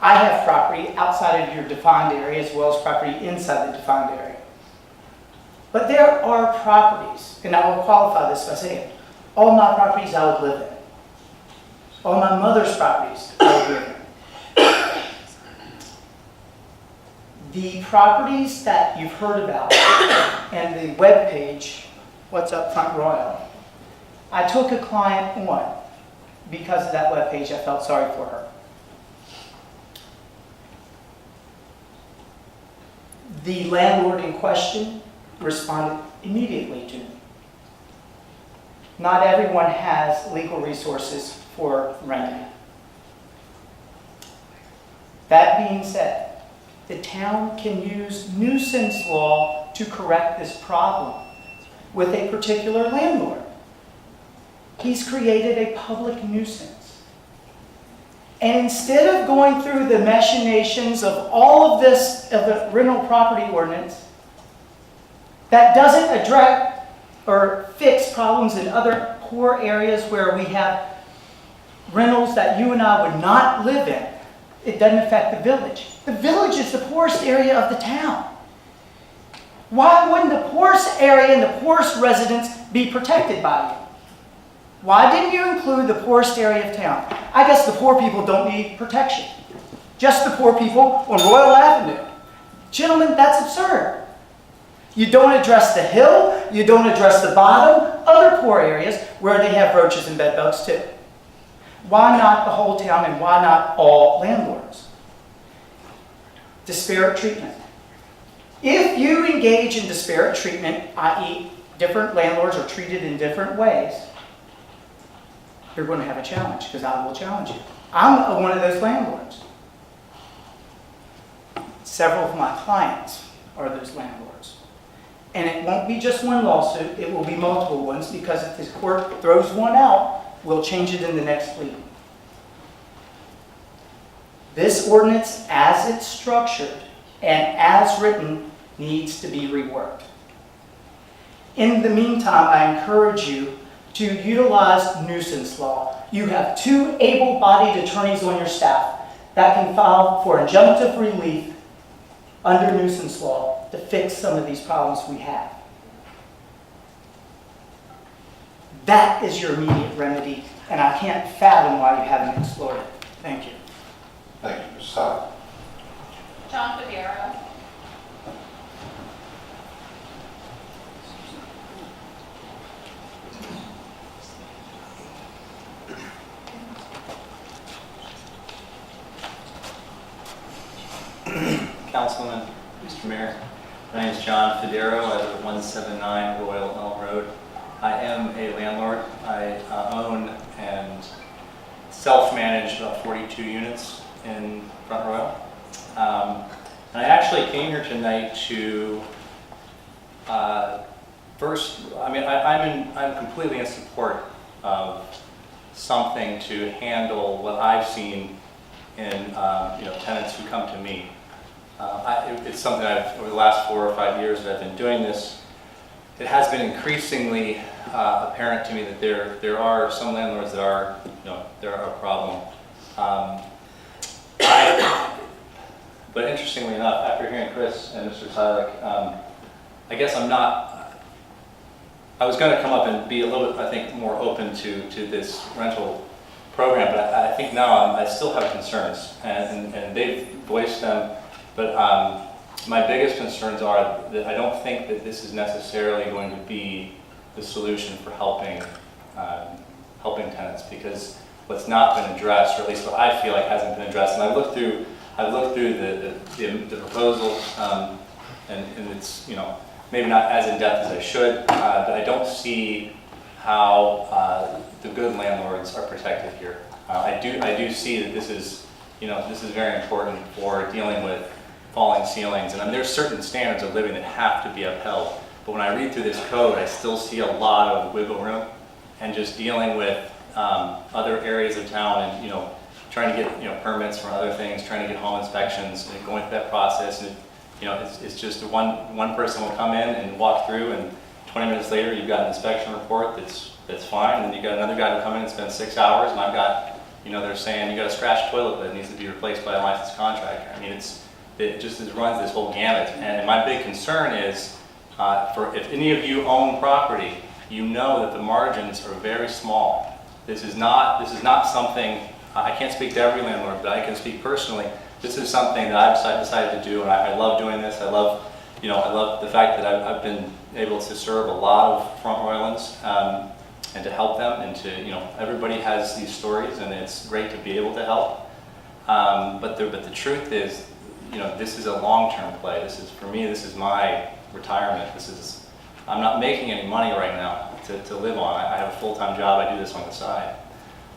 I have property outside of your defined area as well as property inside the defined area. But there are properties, and I will qualify this by saying, all my properties I would live in. All my mother's properties I would live in. The properties that you've heard about and the webpage, What's Up Front Royal, I took a client on because of that webpage. I felt sorry for her. The landlord in question responded immediately to me. Not everyone has legal resources for renting. That being said, the town can use nuisance law to correct this problem with a particular landlord. He's created a public nuisance. And instead of going through the machinations of all of this, of the rental property ordinance, that doesn't address or fix problems in other poor areas where we have rentals that you and I would not live in, it doesn't affect the village. The village is the poorest area of the town. Why wouldn't the poorest area and the poorest residents be protected by you? Why didn't you include the poorest area of town? I guess the poor people don't need protection. Just the poor people on Royal Avenue. Gentlemen, that's absurd. You don't address the hill, you don't address the bottom, other poor areas where they have roaches and bed bugs too. Why not the whole town and why not all landlords? Disparate treatment. If you engage in disparate treatment, i.e. different landlords are treated in different ways, you're going to have a challenge because I will challenge you. I'm one of those landlords. Several of my clients are those landlords. And it won't be just one lawsuit, it will be multiple ones because if the court throws one out, we'll change it in the next plea. This ordinance, as it's structured and as written, needs to be reworked. In the meantime, I encourage you to utilize nuisance law You have 2 able-bodied attorneys on your staff that can file for injunctive relief under nuisance law to fix some of these problems we have. That is your immediate remedy, and I can't fathom why you haven't explored it. Thank you. Thank you, Ms. Sowell. John Federo. Councilman, Mr. Mayor, my name is John Federo. I live at 179 Royal Elm Road. I am a landlord. I own and self-manage about 42 units in Front Royal. And I actually came here tonight to first, I'm completely in support of something to handle what I've seen in tenants who come to me. It's something over the last 4 or 5 years that I've been doing this, it has been increasingly apparent to me that there are some landlords that are, there are a problem. But interestingly enough, after hearing Chris and Mr. Silik, I guess I was going to come up and be a little bit, I think, more open to this rental program, but I think now I still have concerns, and they've voiced them. But my biggest concerns are that I don't think that this is necessarily going to be the solution for helping tenants, because what's not been addressed, or at least what I feel like hasn't been addressed, and I've looked through the proposal, and it's maybe not as in depth as I should, but I don't see how the good landlords are protected here. I do see that this is very important for dealing with falling ceilings, and there's certain standards of living that have to be upheld. But when I read through this code, I still see a lot of wiggle room, and just dealing with other areas of town, and trying to get permits for other things, trying to get home inspections, and going through that process. And it's just one person will come in and walk through, and 20 minutes later you've got an inspection report that's fine, and then you've got another guy who come in and spend 6 hours, and I've got they're saying you got a scratched toilet that needs to be replaced by a licensed contractor. I mean, it runs this whole gamut. And my big concern is, if any of you own property, you know that the margins are very small. This is not something, I can't speak to every landlord, but I can speak personally. This is something that I've decided to do, and I love doing this. I love the fact that I've been able to serve a lot of Front Royalians, and to help them, and to, everybody has these stories, and it's great to be able to help. But the truth is, this is a long-term play. For me, this is my retirement. I'm not making any money right now to live on. I have a full-time job. I do this on the side.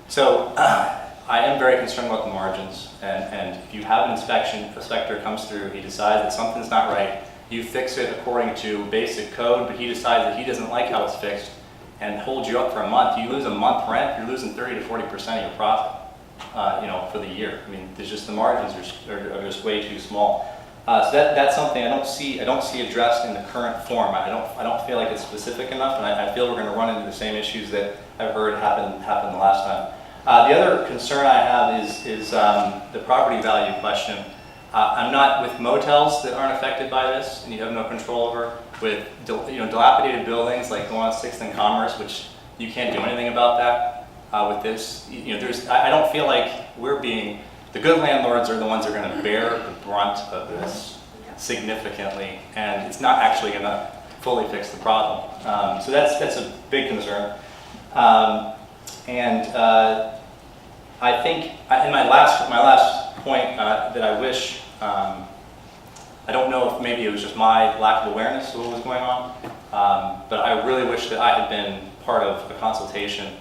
So I am very concerned about the margins. And if you have an inspector comes through, he decides that something's not right, you fix it according to basic code, but he decides that he doesn't like how it's fixed and holds you up for a month. You lose a month rent, you're losing 30 to 40% of your profit. For the year. I mean, there's just the margins are just way too small. So that's something I don't see addressed in the current form. I don't feel like it's specific enough, and I feel we're going to run into the same issues that I've heard happened the last time. The other concern I have is the property value question. I'm not with motels that aren't affected by this, and you have no control over. With dilapidated buildings like going on 6th and Commerce, which you can't do anything about that. With this, I don't feel like the good landlords are the ones that are going to bear the brunt of this significantly, and it's not actually going to fully fix the problem. So that's a big concern. And I think, in my last point that I wish, I don't know if maybe it was just my lack of awareness of what was going on, but I really wish that I had been part of a consultation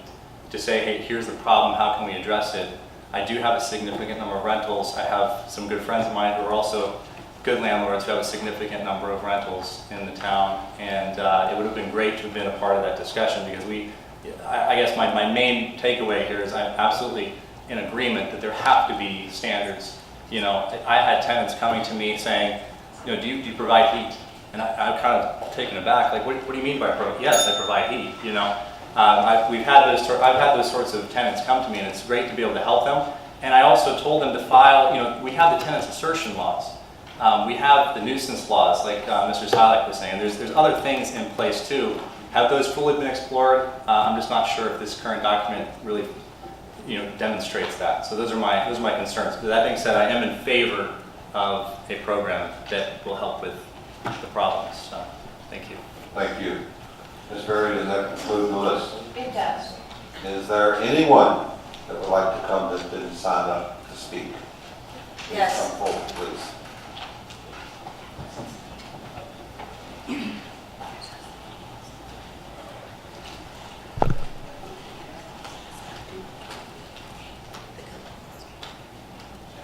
to say, hey, here's the problem, how can we address it? I do have a significant number of rentals. I have some good friends of mine who are also good landlords who have a significant number of rentals in the town, and it would have been great to have been a part of that discussion, because I guess my main takeaway here is I'm absolutely in agreement that there have to be standards. I had tenants coming to me saying, do you provide heat? And I'm kind of taken aback, like, what do you mean by yes, I provide heat, I've had those sorts of tenants come to me, and it's great to be able to help them. And I also told them to file, we have the tenants assertion laws. We have the nuisance laws, like Mr. Silik was saying. There's other things in place too. Have those fully been explored? I'm just not sure if this current document really, demonstrates that. So those are my concerns. But that being said, I am in favor of a program that will help with the problems. So, thank you. Thank you. Ms. Berry, does that conclude the list? It does. Is there anyone that would like to come that didn't sign up to speak? Yes. Come forward, please.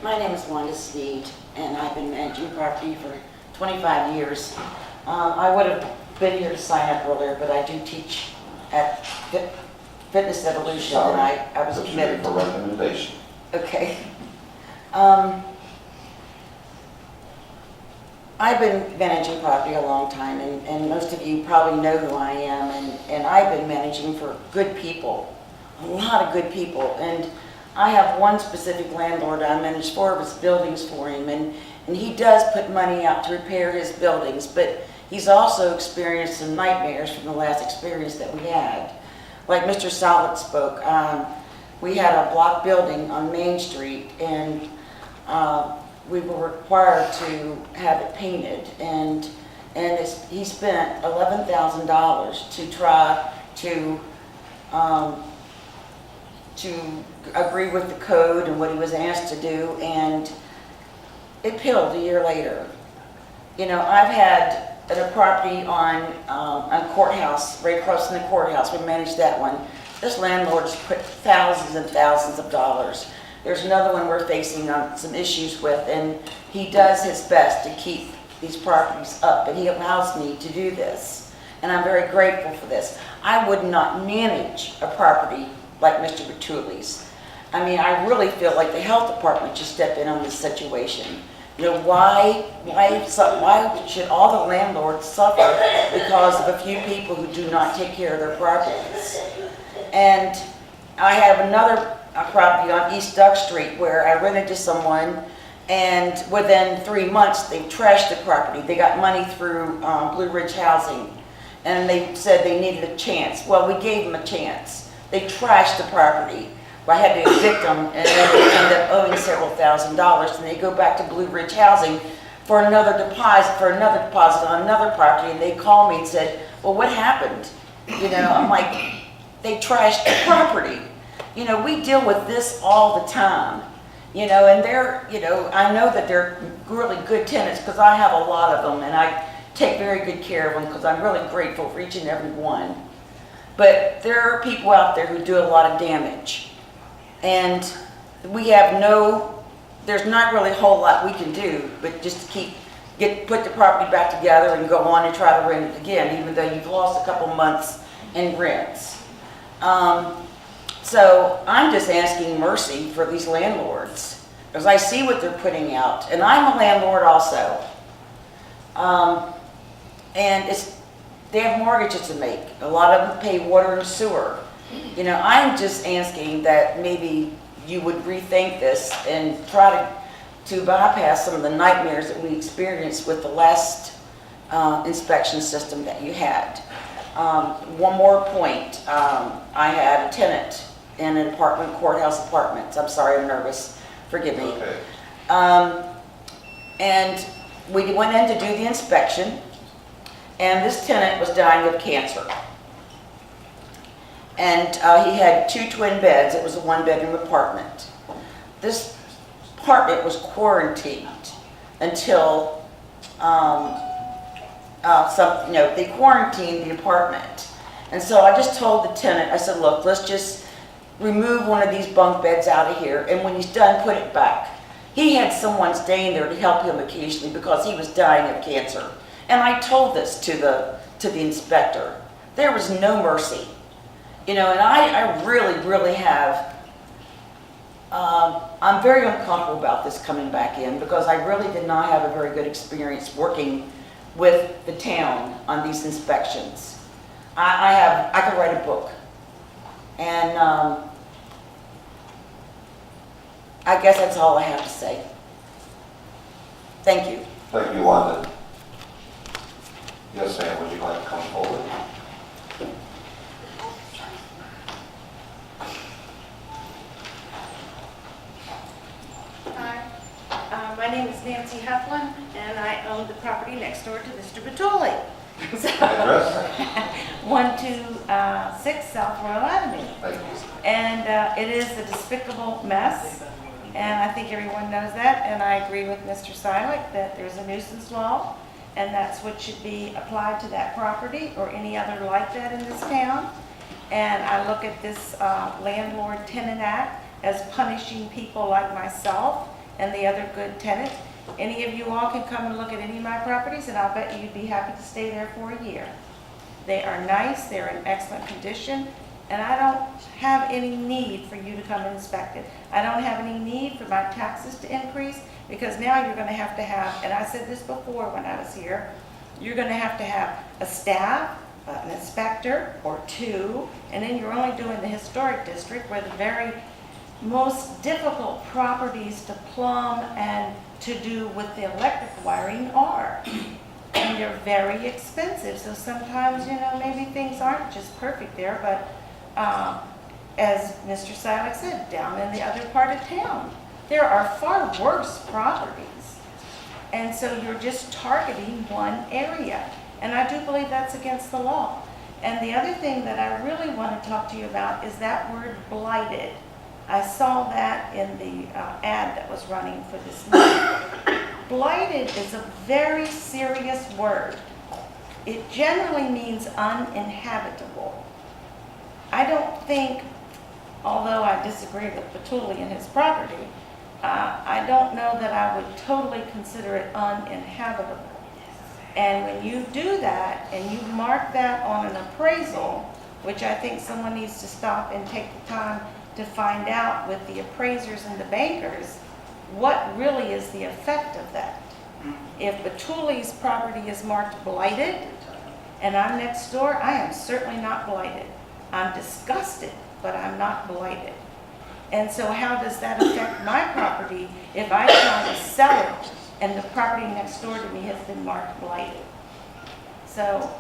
My name is Wanda Sneed, and I've been managing property for 25 years. I would have been here to sign up earlier, but I do teach at Fitness Evolution, and I was committed. For recommendation. Okay. I've been managing property a long time, and most of you probably know who I am, and I've been managing for good people, a lot of good people. And I have one specific landlord I manage 4 of his buildings for him, and he does put money out to repair his buildings, but he's also experienced some nightmares from the last experience that we had. Like Mr. Solid spoke, we had a block building on Main Street, and we were required to have it painted, and he spent $11,000 to try to agree with the code and what he was asked to do, and it peeled a year later. I've had a property on a courthouse, right across from the courthouse. We managed that one. This landlord's put thousands and thousands of dollars. There's another one we're facing some issues with, and he does his best to keep these properties up, and he allows me to do this, and I'm very grateful for this. I would not manage a property like Mr. Bertulli's. I mean, I really feel like the health department should step in on this situation. Why should all the landlords suffer because of a few people who do not take care of their properties? And I have another property on East Duck Street where I rented to someone, and within 3 months they trashed the property. They got money through Blue Ridge Housing, and they said they needed a chance. Well, we gave them a chance. They trashed the property. I had to evict them, and then they ended up owing several $1,000s, and they go back to Blue Ridge Housing for another deposit on another property, and they called me and said, well, what happened? I'm like, they trashed the property. We deal with this all the time, and they're, I know that they're really good tenants because I have a lot of them, and I take very good care of them because I'm really grateful for each and every one. But there are people out there who do a lot of damage. And we have there's not really a whole lot we can do, but just to put the property back together and go on and try to rent it again, even though you've lost a couple months in rents. So I'm just asking mercy for these landlords, because I see what they're putting out, and I'm a landlord also. And they have mortgages to make. A lot of them pay water and sewer. I'm just asking that maybe you would rethink this and try to bypass some of the nightmares that we experienced with the last inspection system that you had. One more point. I had a tenant in an apartment, courthouse apartments. I'm sorry, I'm nervous. Forgive me. Okay. And we went in to do the inspection, and this tenant was dying of cancer. And he had 2 twin beds. It was a 1-bedroom apartment. This apartment was quarantined until they quarantined the apartment. And so I just told the tenant, I said, look, let's just remove one of these bunk beds out of here, and when he's done, put it back. He had someone staying there to help him occasionally because he was dying of cancer. And I told this to the inspector. There was no mercy. And I really, really have, I'm very uncomfortable about this coming back in because I really did not have a very good experience working with the town on these inspections. I could write a book And I guess that's all I have to say. Thank you. Thank you, Wanda. Yes, ma'am, would you like to come forward? Hi, my name is Nancy Heflin, and I own the property next door to Mr. Batuli. Address? 126 South Royal Avenue. Thank you. And it is a despicable mess, and I think everyone knows that, and I agree with Mr. Silik that there's a nuisance law, and that's what should be applied to that property or any other like that in this town. And I look at this Landlord-Tenant Act as punishing people like myself and the other good tenants. Any of you all can come and look at any of my properties, and I'll bet you'd be happy to stay there for a year. They are nice, they're in excellent condition, and I don't have any need for you to come and inspect it. I don't have any need for my taxes to increase, because now you're gonna have to have, and I said this before when I was here, you're gonna have to have a staff, an inspector or two, and then you're only doing the historic district where the very most difficult properties to plumb and to do with the electric wiring are. And they're very expensive, so sometimes, you know, maybe things aren't just perfect there, but as Mr. Silik said, down in the other part of town, there are far worse properties. And so you're just targeting one area. And I do believe that's against the law. And the other thing that I really want to talk to you about is that word blighted. I saw that in the ad that was running for this meeting. Blighted is a very serious word. It generally means uninhabitable. I don't think, although I disagree with Batuli and his property, I don't know that I would totally consider it uninhabitable. And when you do that and you mark that on an appraisal, which I think someone needs to stop and take the time to find out with the appraisers and the bankers, what really is the effect of that. If Batuli's property is marked blighted and I'm next door, I am certainly not blighted. I'm disgusted, but I'm not blighted. And so how does that affect my property if I try to sell it and the property next door to me has been marked blighted? So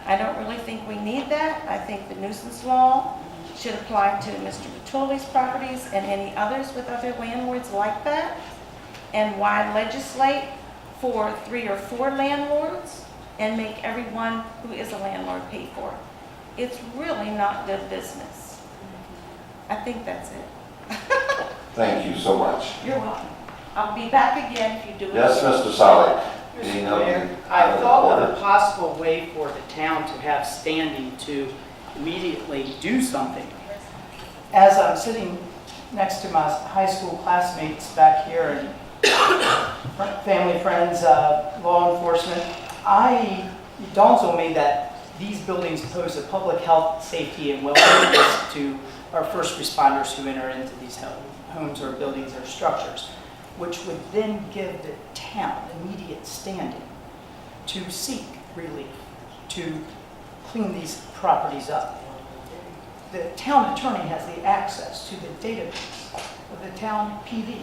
I don't really think we need that. I think the nuisance law should apply to Mr. Batuli's properties and any others with other landlords like that. And why legislate for 3 or 4 landlords and make everyone who is a landlord pay for it? It's really not good business. I think that's it. Thank you so much. You're welcome. I'll be back again if you do it. Yes, Mr. Silik. Mr. Mayor, I thought of a possible way for the town to have standing to immediately do something. As I'm sitting next to my high school classmates back here and family, friends, law enforcement, it dawns on me that these buildings pose a public health, safety, and welfare risk to our first responders who enter into these homes or buildings or structures, which would then give the town immediate standing to seek relief, to clean these properties up. The town attorney has the access to the database of the town PD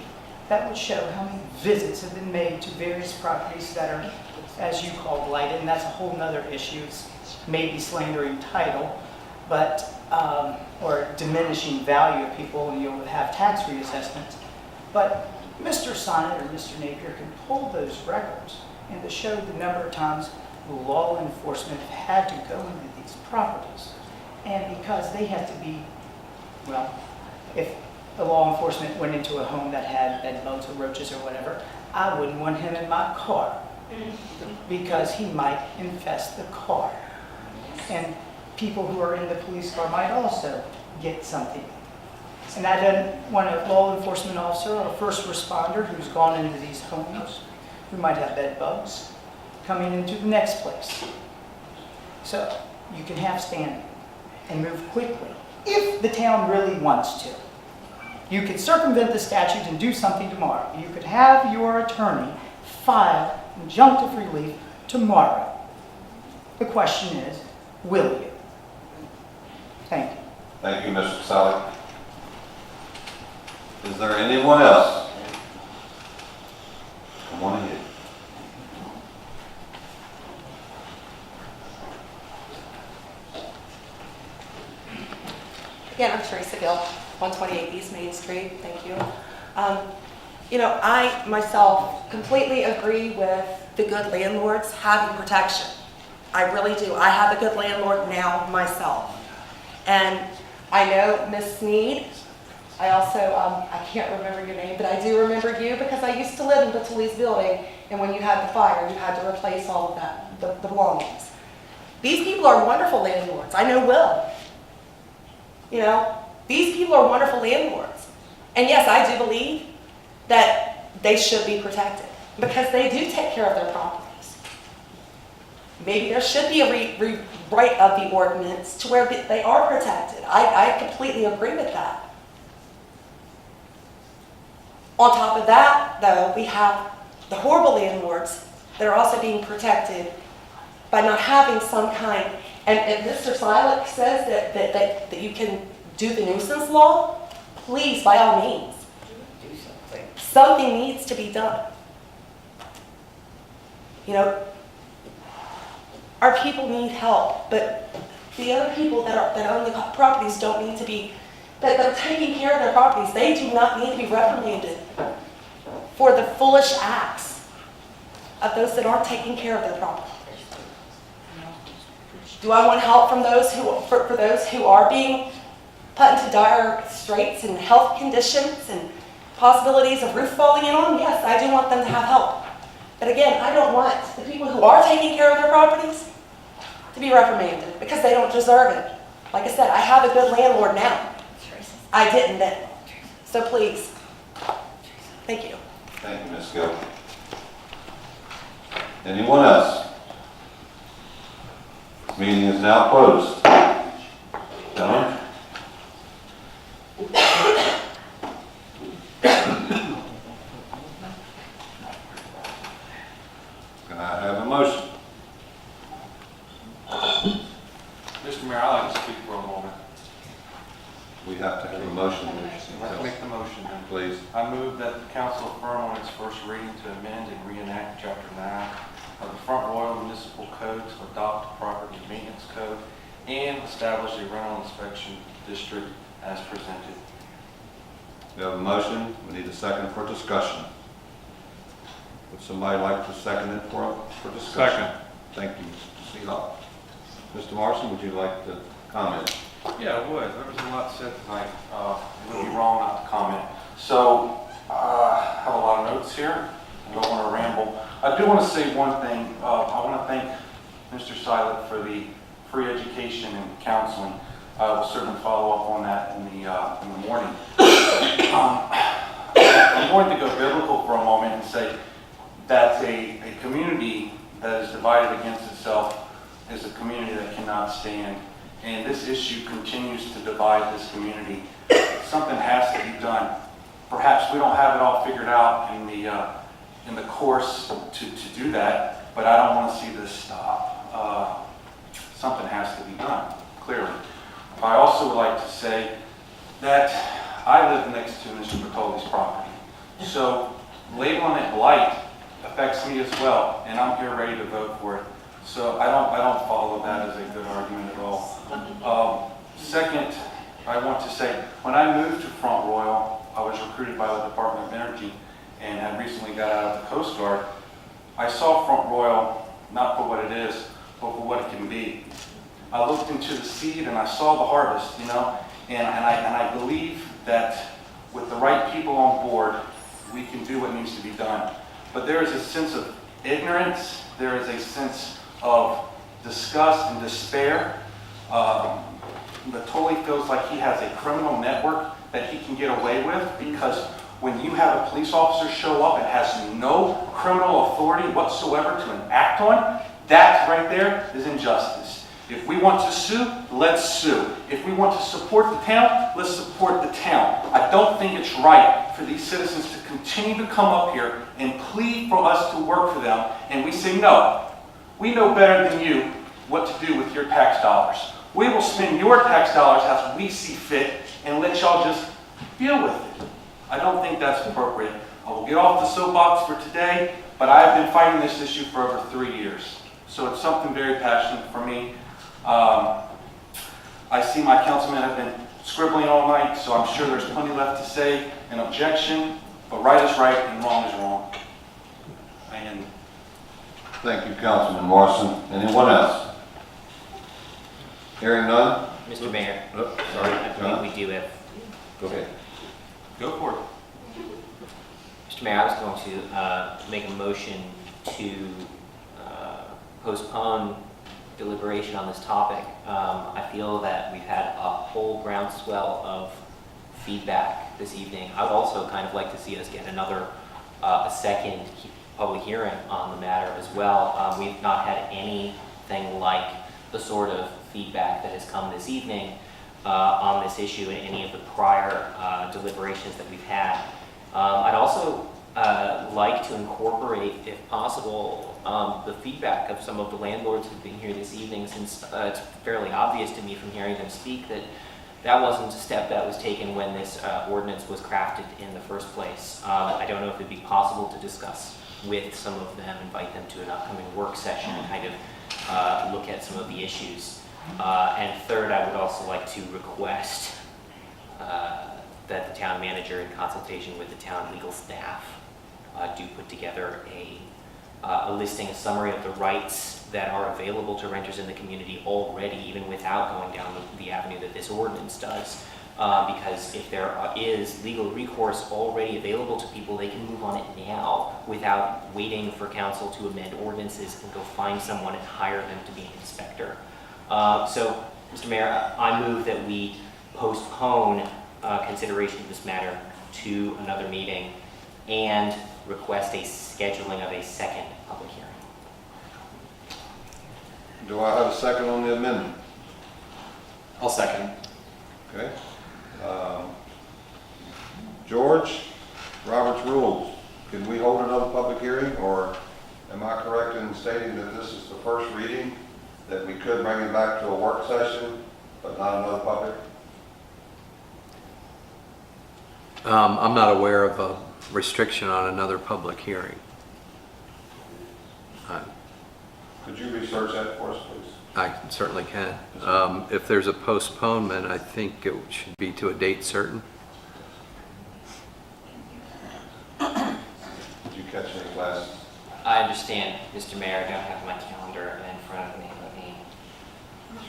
that would show how many visits have been made to various properties that are, as you call, blighted, and that's a whole nother issue. It's maybe slandering title, but or diminishing value of people, and you'll have tax reassessments. But Mr. Sonnet or Mr. Napier can pull those records and to show the number of times law enforcement had to go into these properties. And because they had to be, well, if the law enforcement went into a home that had bed bugs or roaches or whatever, I wouldn't want him in my car because he might infest the car. And people who are in the police car might also get something. And I don't want a law enforcement officer or a first responder who's gone into these homes, who might have bed bugs, coming into the next place. So you can have standing and move quickly if the town really wants to. You could circumvent the statute and do something tomorrow. You could have your attorney file injunctive relief tomorrow. The question is, will you? Thank you. Thank you, Mr. Sally. Is there anyone else? Come on ahead. Again, I'm Teresa Gill, 128 East Main Street. Thank you. You know, I myself completely agree with the good landlords having protection. I really do. I have a good landlord now myself. And I know Miss Sneed. I also, I can't remember your name, but I do remember you because I used to live in Batulie's building, and when you had the fire, you had to replace all of that, the belongings. These people are wonderful landlords. I know Will. You know, these people are wonderful landlords. And yes, I do believe that they should be protected because they do take care of their properties. Maybe there should be a rewrite of the ordinance to where they are protected. I completely agree with that. On top of that, though, we have the horrible landlords that are also being protected by not having some kind, and Mr. Silik says that you can do the nuisance law, please, by all means. Do something. Something needs to be done. You know, our people need help, but the other people that own the properties don't need to be, that are taking care of their properties, they do not need to be reprimanded for the foolish acts of those that aren't taking care of their property. Do I want help from those for those who are being put into dire straits and health conditions and possibilities of roof falling in on them? Yes, I do want them to have help. But again, I don't want the people who are taking care of their properties to be reprimanded because they don't deserve it. Like I said, I have a good landlord now. I didn't then. So please, thank you. Thank you, Ms. Gill. Anyone else? This meeting is now closed. Gentlemen? Can I have a motion? Mr. Mayor, I'd like to speak for a moment. We have to have a motion. Let's make the motion then. Please. I move that the council affirm on its first reading to amend and reenact Chapter 9 of the Front Royal Municipal Code to adopt a property maintenance code and establish a rental inspection district as presented. We have a motion. We need a second for discussion. Would somebody like to second it for discussion? Second. Thank you, Mr. Seelock. Mr. Morrison, would you like to comment? Yeah, I would. There was a lot said tonight. It would be wrong not to comment. So I have a lot of notes here. I don't want to ramble. I do want to say one thing. I want to thank Mr. Silik for the free education and counseling. I will certainly follow up on that in the morning. I'm going to go biblical for a moment and say that a community that is divided against itself is a community that cannot stand. And this issue continues to divide this community. Something has to be done. Perhaps we don't have it all figured out in the course to do that, but I don't want to see this stop. Something has to be done, clearly. I also would like to say that I live next to Mr. Bertoli's property. So labeling it blight affects me as well, and I'm here ready to vote for it. So I don't follow that as a good argument at all. Second, I want to say, when I moved to Front Royal, I was recruited by the Department of Energy and had recently got out of the Coast Guard. I saw Front Royal not for what it is, but for what it can be. I looked into the seed and I saw the harvest, and I believe that with the right people on board, we can do what needs to be done. But there is a sense of ignorance, there is a sense of disgust and despair. Bertoli feels like he has a criminal network that he can get away with because when you have a police officer show up and has no criminal authority whatsoever to enact on, that right there is injustice. If we want to sue, let's sue. If we want to support the town, let's support the town. I don't think it's right for these citizens to continue to come up here and plead for us to work for them, and we say, no, we know better than you what to do with your tax dollars. We will spend your tax dollars as we see fit and let y'all just deal with it. I don't think that's appropriate. I will get off the soapbox for today, but I have been fighting this issue for over 3 years. So it's something very passionate for me. I see my councilmen have been scribbling all night, so I'm sure there's plenty left to say in objection, but right is right and wrong is wrong. And Thank you, Councilman Morrison. Anyone else? Hearing none? Mr. Mayor, Sorry, I John. believe we do have. Go ahead. go for it. Mr. Mayor, I was going to make a motion to postpone deliberation on this topic. I feel that we've had a whole groundswell of feedback this evening. I would also kind of like to see us get a second public hearing on the matter as well. We've not had anything like the sort of feedback that has come this evening on this issue in any of the prior deliberations that we've had. I'd also like to incorporate, if possible, the feedback of some of the landlords who've been here this evening, since it's fairly obvious to me from hearing them speak that that wasn't a step that was taken when this ordinance was crafted in the first place. I don't know if it'd be possible to discuss with some of them, invite them to an upcoming work session and kind of look at some of the issues. And third, I would also like to request that the town manager, in consultation with the town legal staff, do put together a listing, a summary of the rights that are available to renters in the community already, even without going down the avenue that this ordinance does. Because if there is legal recourse already available to people, they can move on it now without waiting for council to amend ordinances and go find someone and hire them to be an inspector. So, Mr. Mayor, I move that we postpone consideration of this matter to another meeting and request a scheduling of a second public hearing. Do I have a second on the amendment? I'll second. Okay. George, Robert's rules. Can we hold another public hearing, or am I correct in stating that this is the first reading, that we could bring it back to a work session, but not another public? I'm not aware of a restriction on another public hearing. Could you research that for us, please? I certainly can. If there's a postponement, I think it should be to a date certain. Did you catch any classes? I understand, Mr. Mayor, I don't have my calendar in front of me. Let me.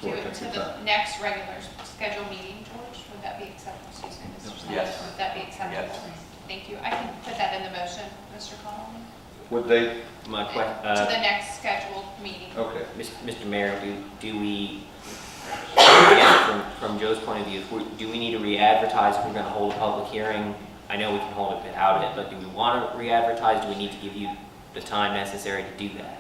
Do it to the next regular scheduled meeting, George? Would that be acceptable? Excuse me, Mr. Sines. Yes. Would that be acceptable? Yes. Thank you. I can put that in the motion, Mr. Connolly. What date? To the next scheduled meeting. Okay. Mr. Mayor, do we, again, from Joe's point of view, do we need to re-advertise if we're going to hold a public hearing? I know we can hold it without it, but do we want to re-advertise? Do we need to give you the time necessary to do that?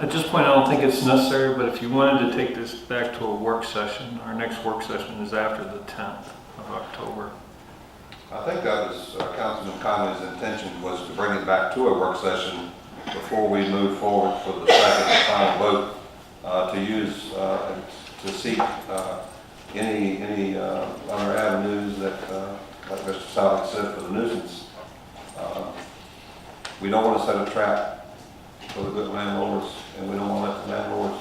At this point, I don't think it's necessary, but if you wanted to take this back to a work session, our next work session is after the 10th of October. I think that was Councilman Conley's intention, was to bring it back to a work session before we move forward for the second and final vote, to use, to seek any other avenues that, like Mr. Salik said, for the nuisance. We don't want to set a trap for the good landlords, and we don't want to let the landlords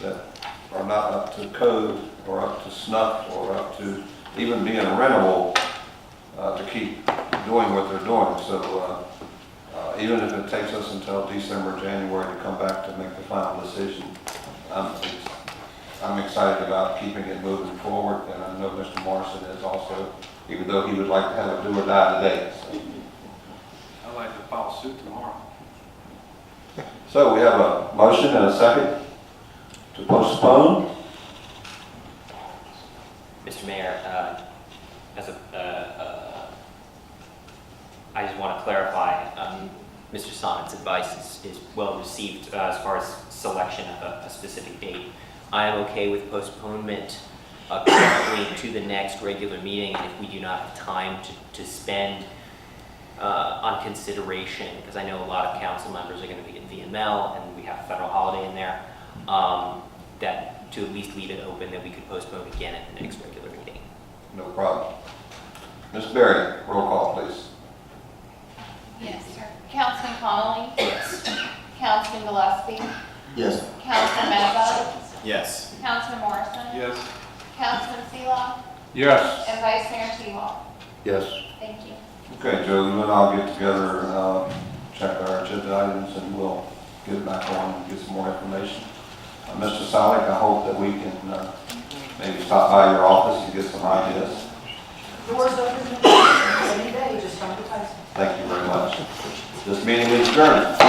that are not up to code or up to snuff or up to even being rentable to keep doing what they're doing. So even if it takes us until December, January to come back to make the final decision, I'm excited about keeping it moving forward, and I know Mr. Morrison is also, even though he would like to have a do or die today. So. I'd like to file suit tomorrow. So we have a motion and a second to postpone. Mr. Mayor, I just want to clarify, Mr. Sonnet's advice is well received as far as selection of a specific date. I am okay with postponement currently to the next regular meeting, and if we do not have time to spend on consideration, because I know a lot of council members are going to be at VML and we have a federal holiday in there, that to at least leave it open that we could postpone again at the next regular meeting. No problem. Ms. Berry, roll call, please. Yes, sir. Councilman Connolly? Yes. Councilman Gillespie? Yes. Councilman Mezza? Yes. Councilman Morrison? Yes. Councilman Seelock? Yes. And Vice Mayor T-Wall? Yes. Thank you. Okay, Joe, you and I'll get together and check our agenda items, and we'll get it back on and get some more information. Mr. Sonic, I hope that we can maybe stop by your office and get some ideas. Doors open any day, just come to Tyson. Thank you very much. This meeting is adjourned.